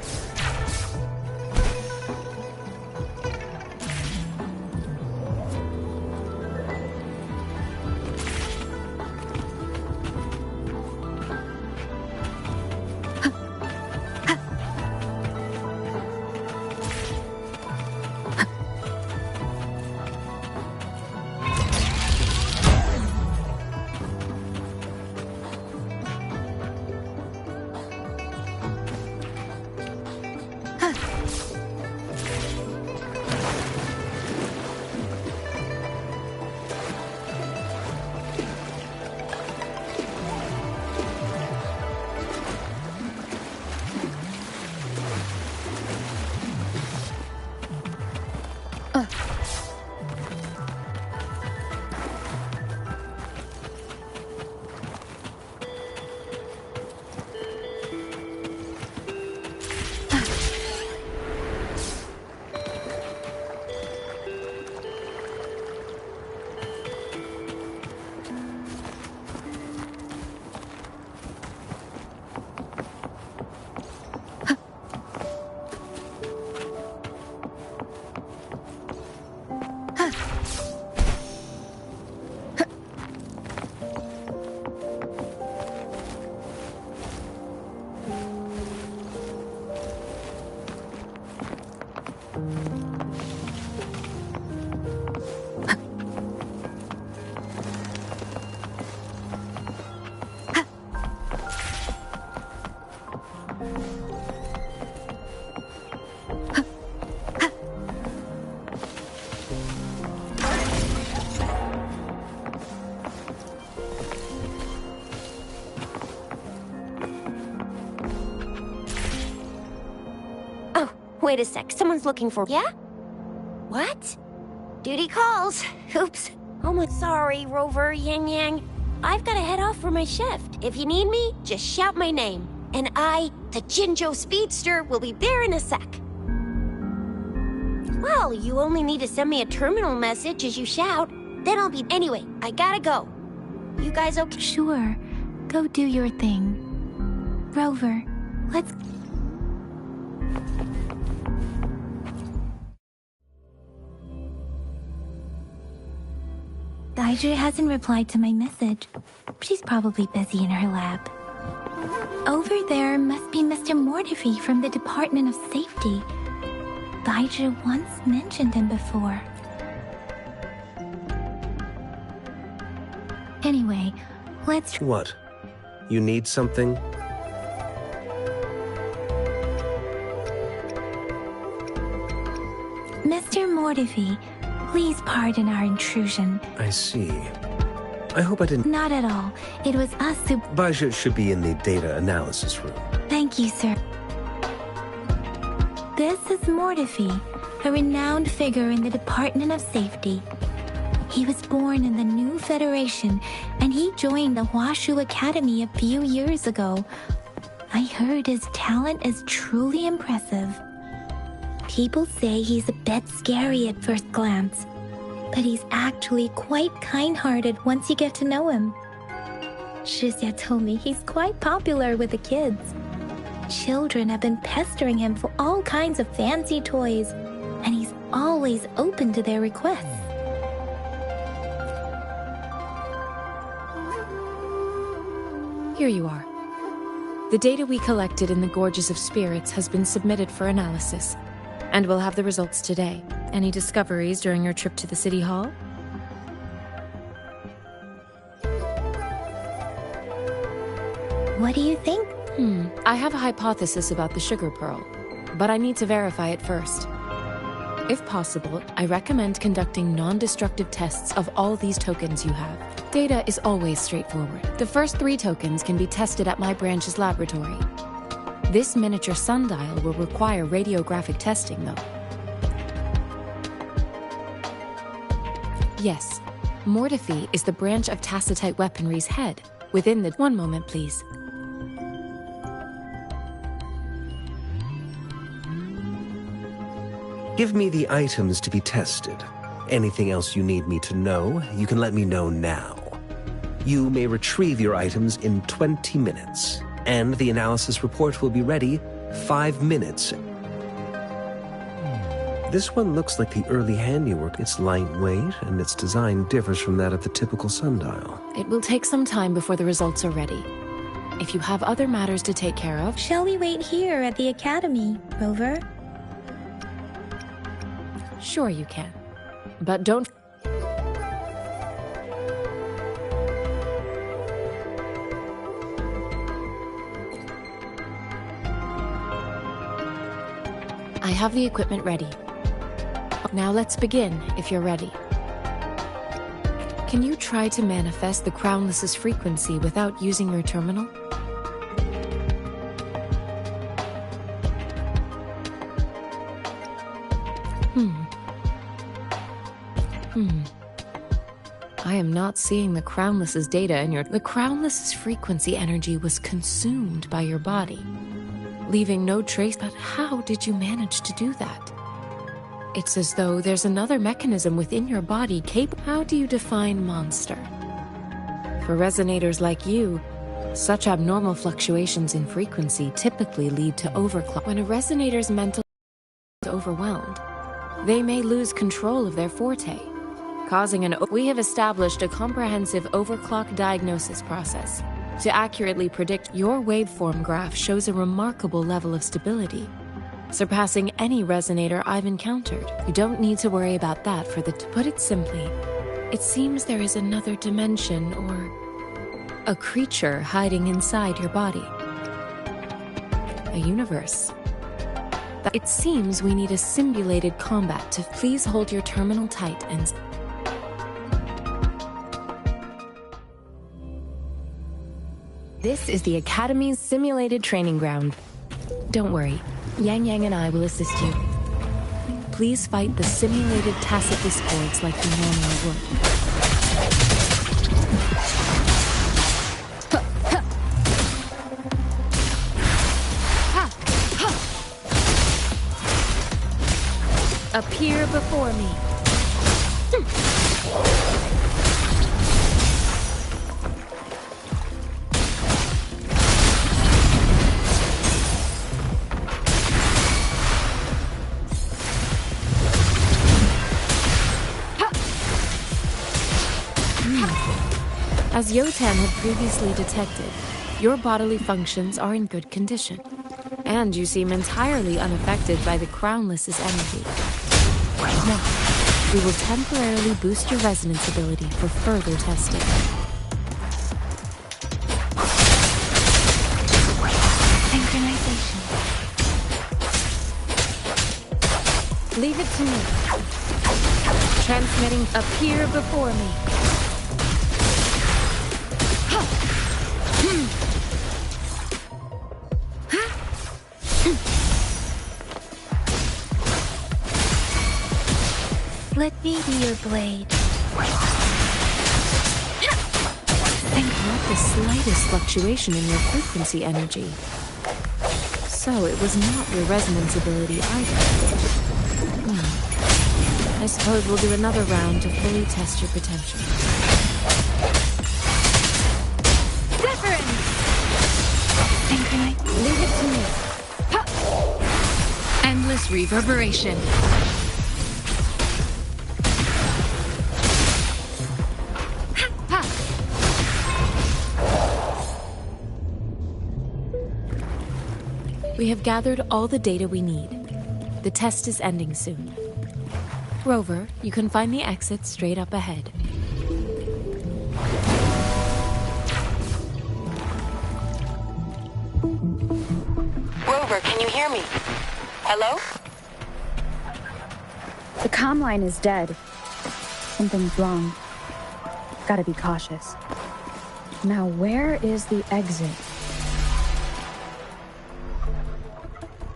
Speaker 3: wait a sec. Someone's looking for... Yeah? What? Duty calls. Oops. Oh my... Sorry, Rover, Yang Yang. I've got to head off for my shift. If you need me, just shout my name. And I, the Jinzhou Speedster, will be there in a sec. Well, you only need to send me a terminal message as you shout. Then I'll be... Anyway, I gotta go. You guys okay?
Speaker 2: Sure. Go do your thing. Rover, let's... Daiju hasn't replied to my message. She's probably busy in her lab. Over there must be Mr. Mortifi from the Department of Safety. Daiju once mentioned him before. Anyway, let's...
Speaker 8: What? You need something?
Speaker 2: Mr. Mortifi, please pardon our intrusion.
Speaker 8: I see. I hope I didn't...
Speaker 2: Not at all. It was us who...
Speaker 8: Baja should be in the data analysis room.
Speaker 2: Thank you, sir. This is Mortifi, a renowned figure in the Department of Safety. He was born in the New Federation, and he joined the Huashu Academy a few years ago. I heard his talent is truly impressive. People say he's a bit scary at first glance, but he's actually quite kind-hearted once you get to know him. Shizia told me he's quite popular with the kids. Children have been pestering him for all kinds of fancy toys, and he's always open to their requests.
Speaker 5: Here you are. The data we collected in the Gorges of Spirits has been submitted for analysis, and we'll have the results today. Any discoveries during your trip to the City Hall?
Speaker 2: What do you think?
Speaker 5: I have a hypothesis about the sugar pearl, but I need to verify it first. If possible, I recommend conducting non-destructive tests of all these tokens you have. Data is always straightforward. The first 3 tokens can be tested at my branch's laboratory. This miniature sundial will require radiographic testing, though. Yes, Mortifi is the branch of Tacitite Weaponry's head, within the... One moment, please.
Speaker 8: Give me the items to be tested. Anything else you need me to know, you can let me know now. You may retrieve your items in 20 minutes, and the analysis report will be ready 5 minutes. This one looks like the early handiwork. It's lightweight, and its design differs from that of the typical sundial.
Speaker 5: It will take some time before the results are ready. If you have other matters to take care of...
Speaker 2: Shall we wait here at the Academy, Rover?
Speaker 5: Sure you can. But don't... I have the equipment ready. Now let's begin, if you're ready. Can you try to manifest the Crownless's frequency without using your terminal? I am not seeing the Crownless's data in your... The Crownless's frequency energy was consumed by your body, leaving no trace. But how did you manage to do that? It's as though there's another mechanism within your body capable... How do you define monster? For resonators like you, such abnormal fluctuations in frequency typically lead to overclock. When a resonator's mental is overwhelmed, they may lose control of their forte, causing an... We have established a comprehensive overclock diagnosis process to accurately predict. Your waveform graph shows a remarkable level of stability, surpassing any resonator I've encountered. You don't need to worry about that. To put it simply, it seems there is another dimension or a creature hiding inside your body. A universe. It seems we need a simulated combat to... Please hold your terminal tight and... This is the Academy's simulated training ground. Don't worry, Yang Yang and I will assist you. Please fight the simulated tacit discords like you normally would. Appear before me. As Yotan had previously detected, your bodily functions are in good condition, and you seem entirely unaffected by the Crownless's energy. Now, we will temporarily boost your resonance ability for further testing.
Speaker 2: Synchronization.
Speaker 5: Leave it to me. Transmitting appear before me.
Speaker 2: Let me be your blade.
Speaker 5: Not the slightest fluctuation in your frequency energy. So it was not your resonance ability either. I suppose we'll do another round to fully test your potential.
Speaker 2: Difference! Synchronize.
Speaker 5: Leave it to me.
Speaker 2: Endless reverberation.
Speaker 5: We have gathered all the data we need. The test is ending soon. Rover, you can find the exit straight up ahead.
Speaker 9: Rover, can you hear me? Hello?
Speaker 4: The comm line is dead. Something's wrong. Gotta be cautious. Now, where is the exit?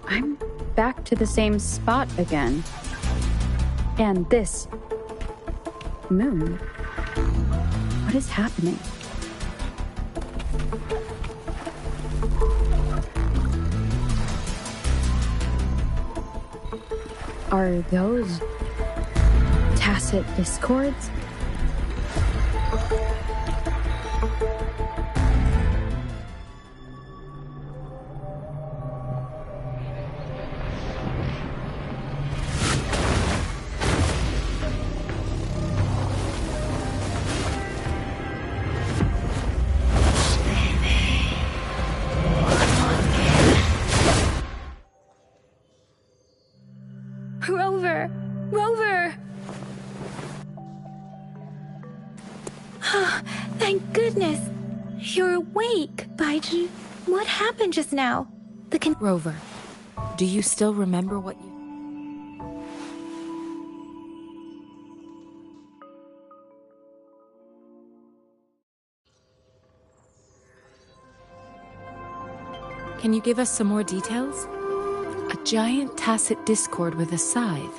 Speaker 4: I'm back to the same spot again. And this moon. What is happening? Are those tacit discords?
Speaker 2: Rover! Rover! Thank goodness! You're awake, Baiji. What happened just now?
Speaker 5: Rover, do you still remember what you... Can you give us some more details? A giant tacit discord with a scythe.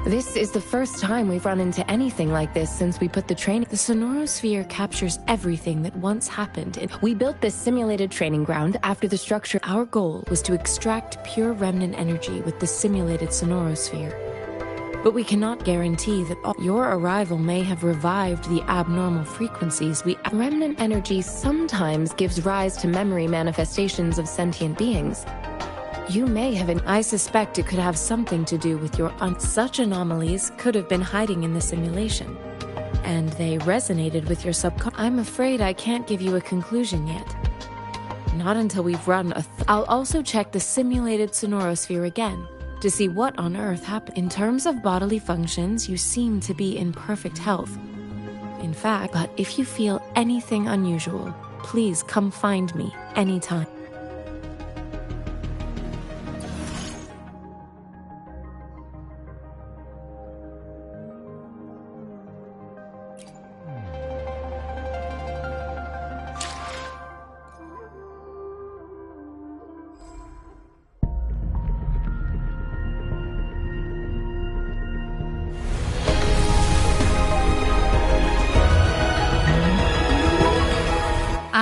Speaker 10: This is the first time we've run into anything like this since we put the training...
Speaker 5: The sonorosphere captures everything that once happened.
Speaker 10: We built this simulated training ground after the structure...
Speaker 5: Our goal was to extract pure remnant energy with the simulated sonorosphere. But we cannot guarantee that your arrival may have revived the abnormal frequencies we...
Speaker 10: Remnant energy sometimes gives rise to memory manifestations of sentient beings. You may have...
Speaker 5: I suspect it could have something to do with your... Such anomalies could have been hiding in the simulation. And they resonated with your subconscious. I'm afraid I can't give you a conclusion yet. Not until we've run a... I'll also check the simulated sonorosphere again, to see what on earth happened. In terms of bodily functions, you seem to be in perfect health. In fact, but if you feel anything unusual, please come find me anytime.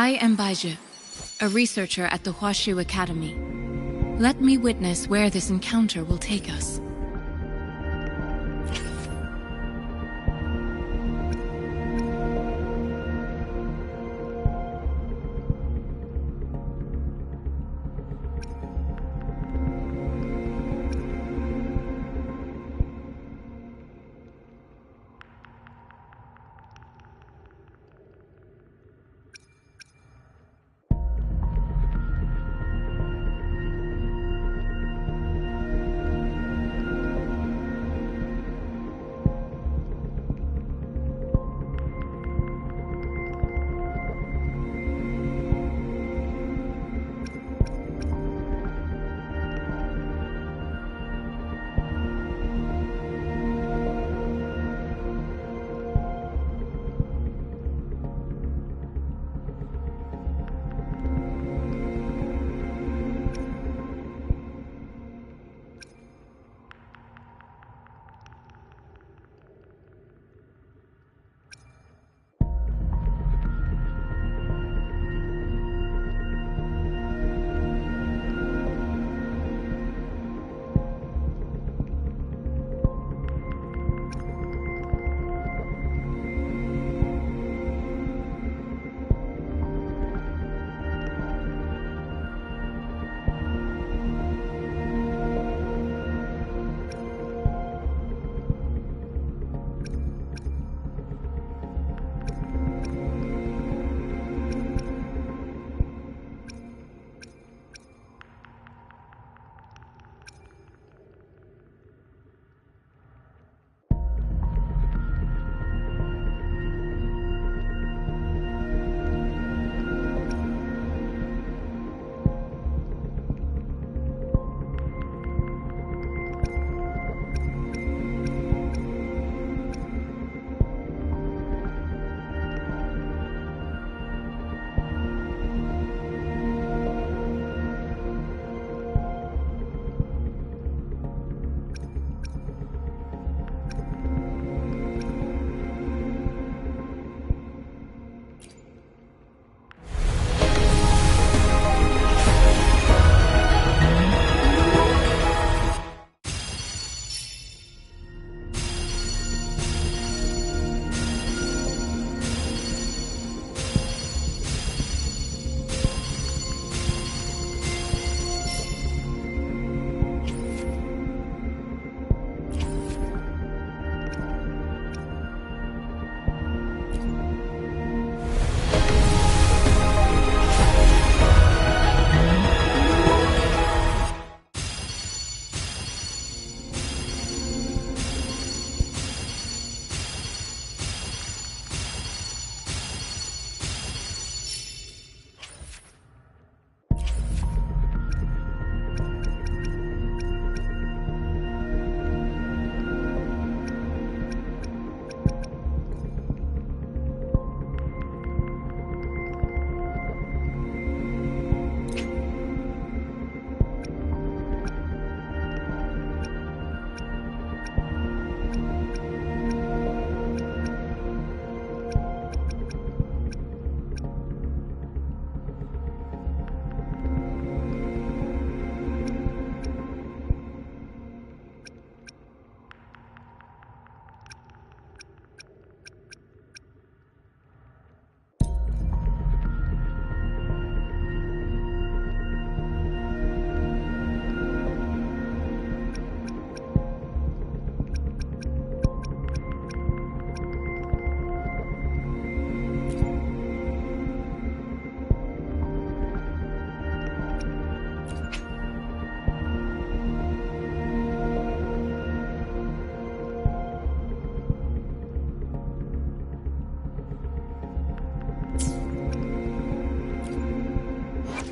Speaker 11: I am Baizhi, a researcher at the Huashu Academy. Let me witness where this encounter will take us.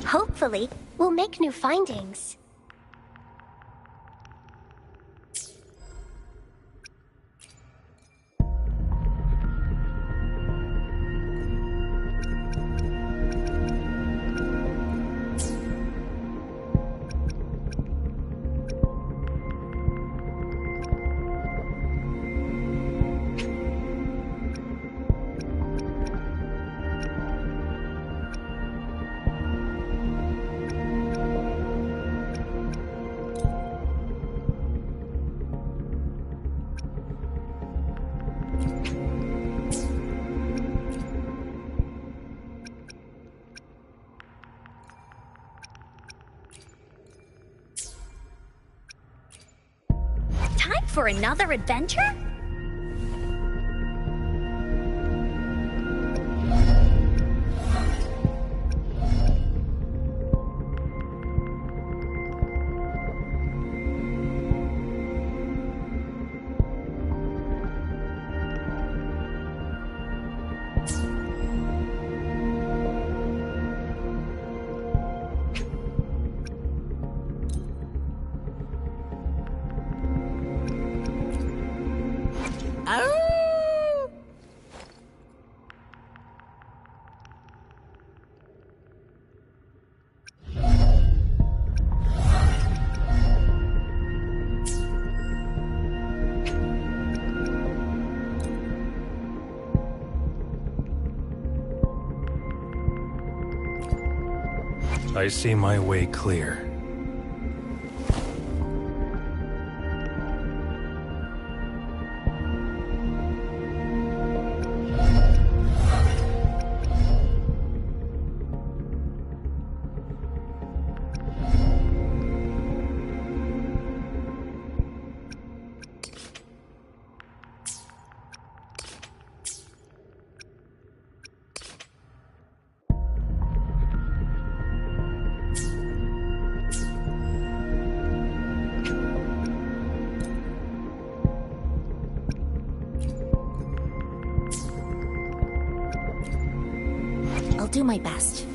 Speaker 12: Hopefully, we'll make new findings.
Speaker 13: for another adventure?
Speaker 14: I see my way clear.
Speaker 13: I'll do my best.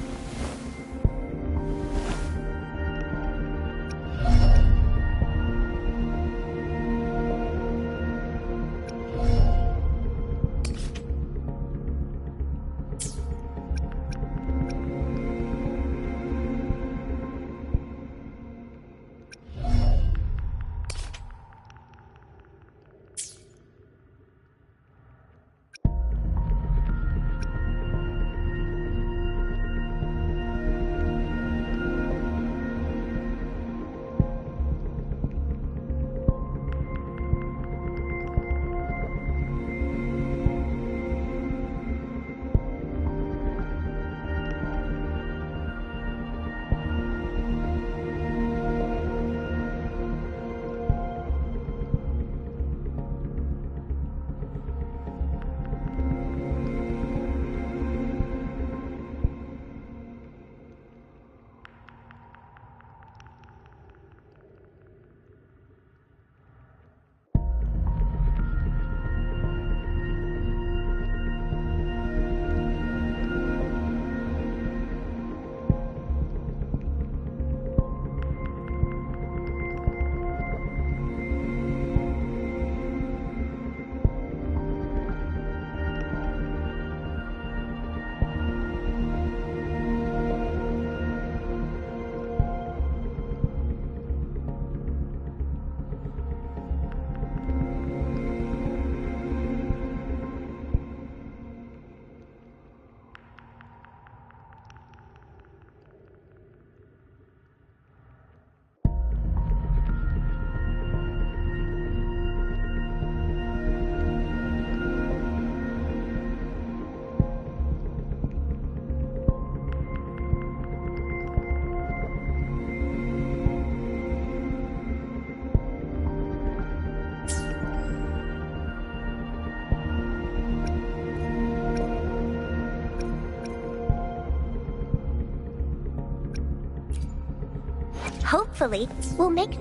Speaker 12: Hopefully, we'll make...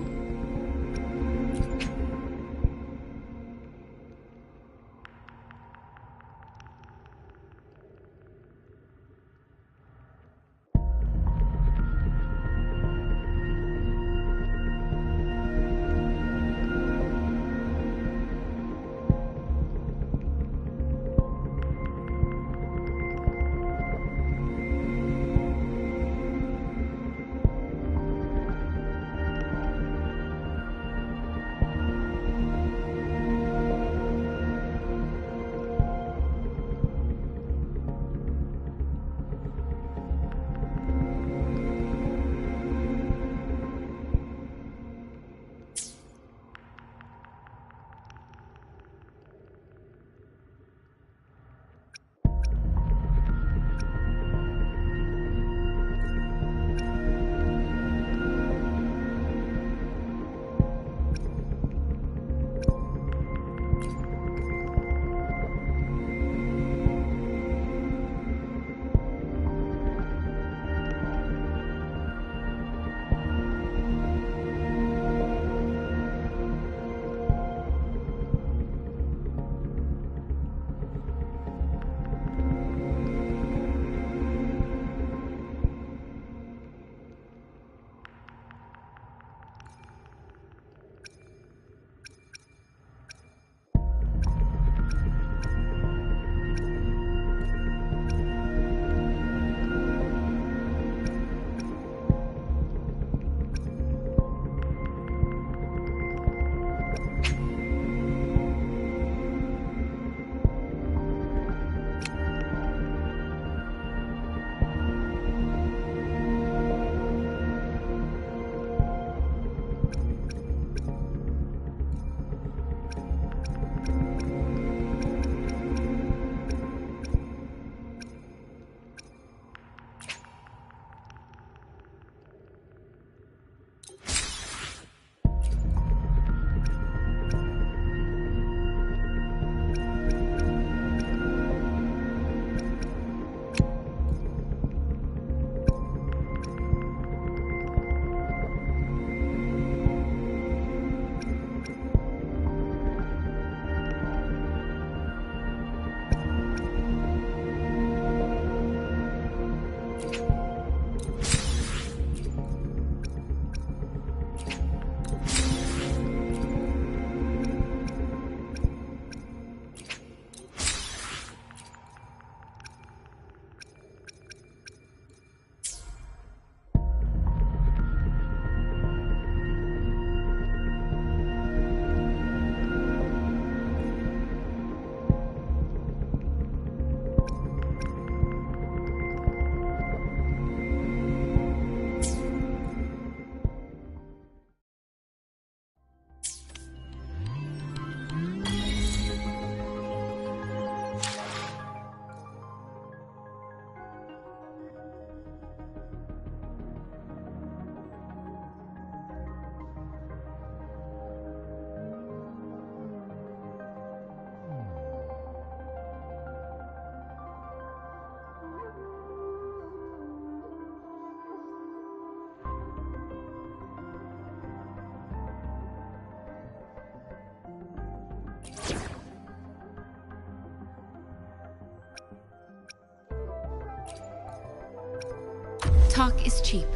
Speaker 11: Talk is cheap.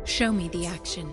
Speaker 11: Show me the action.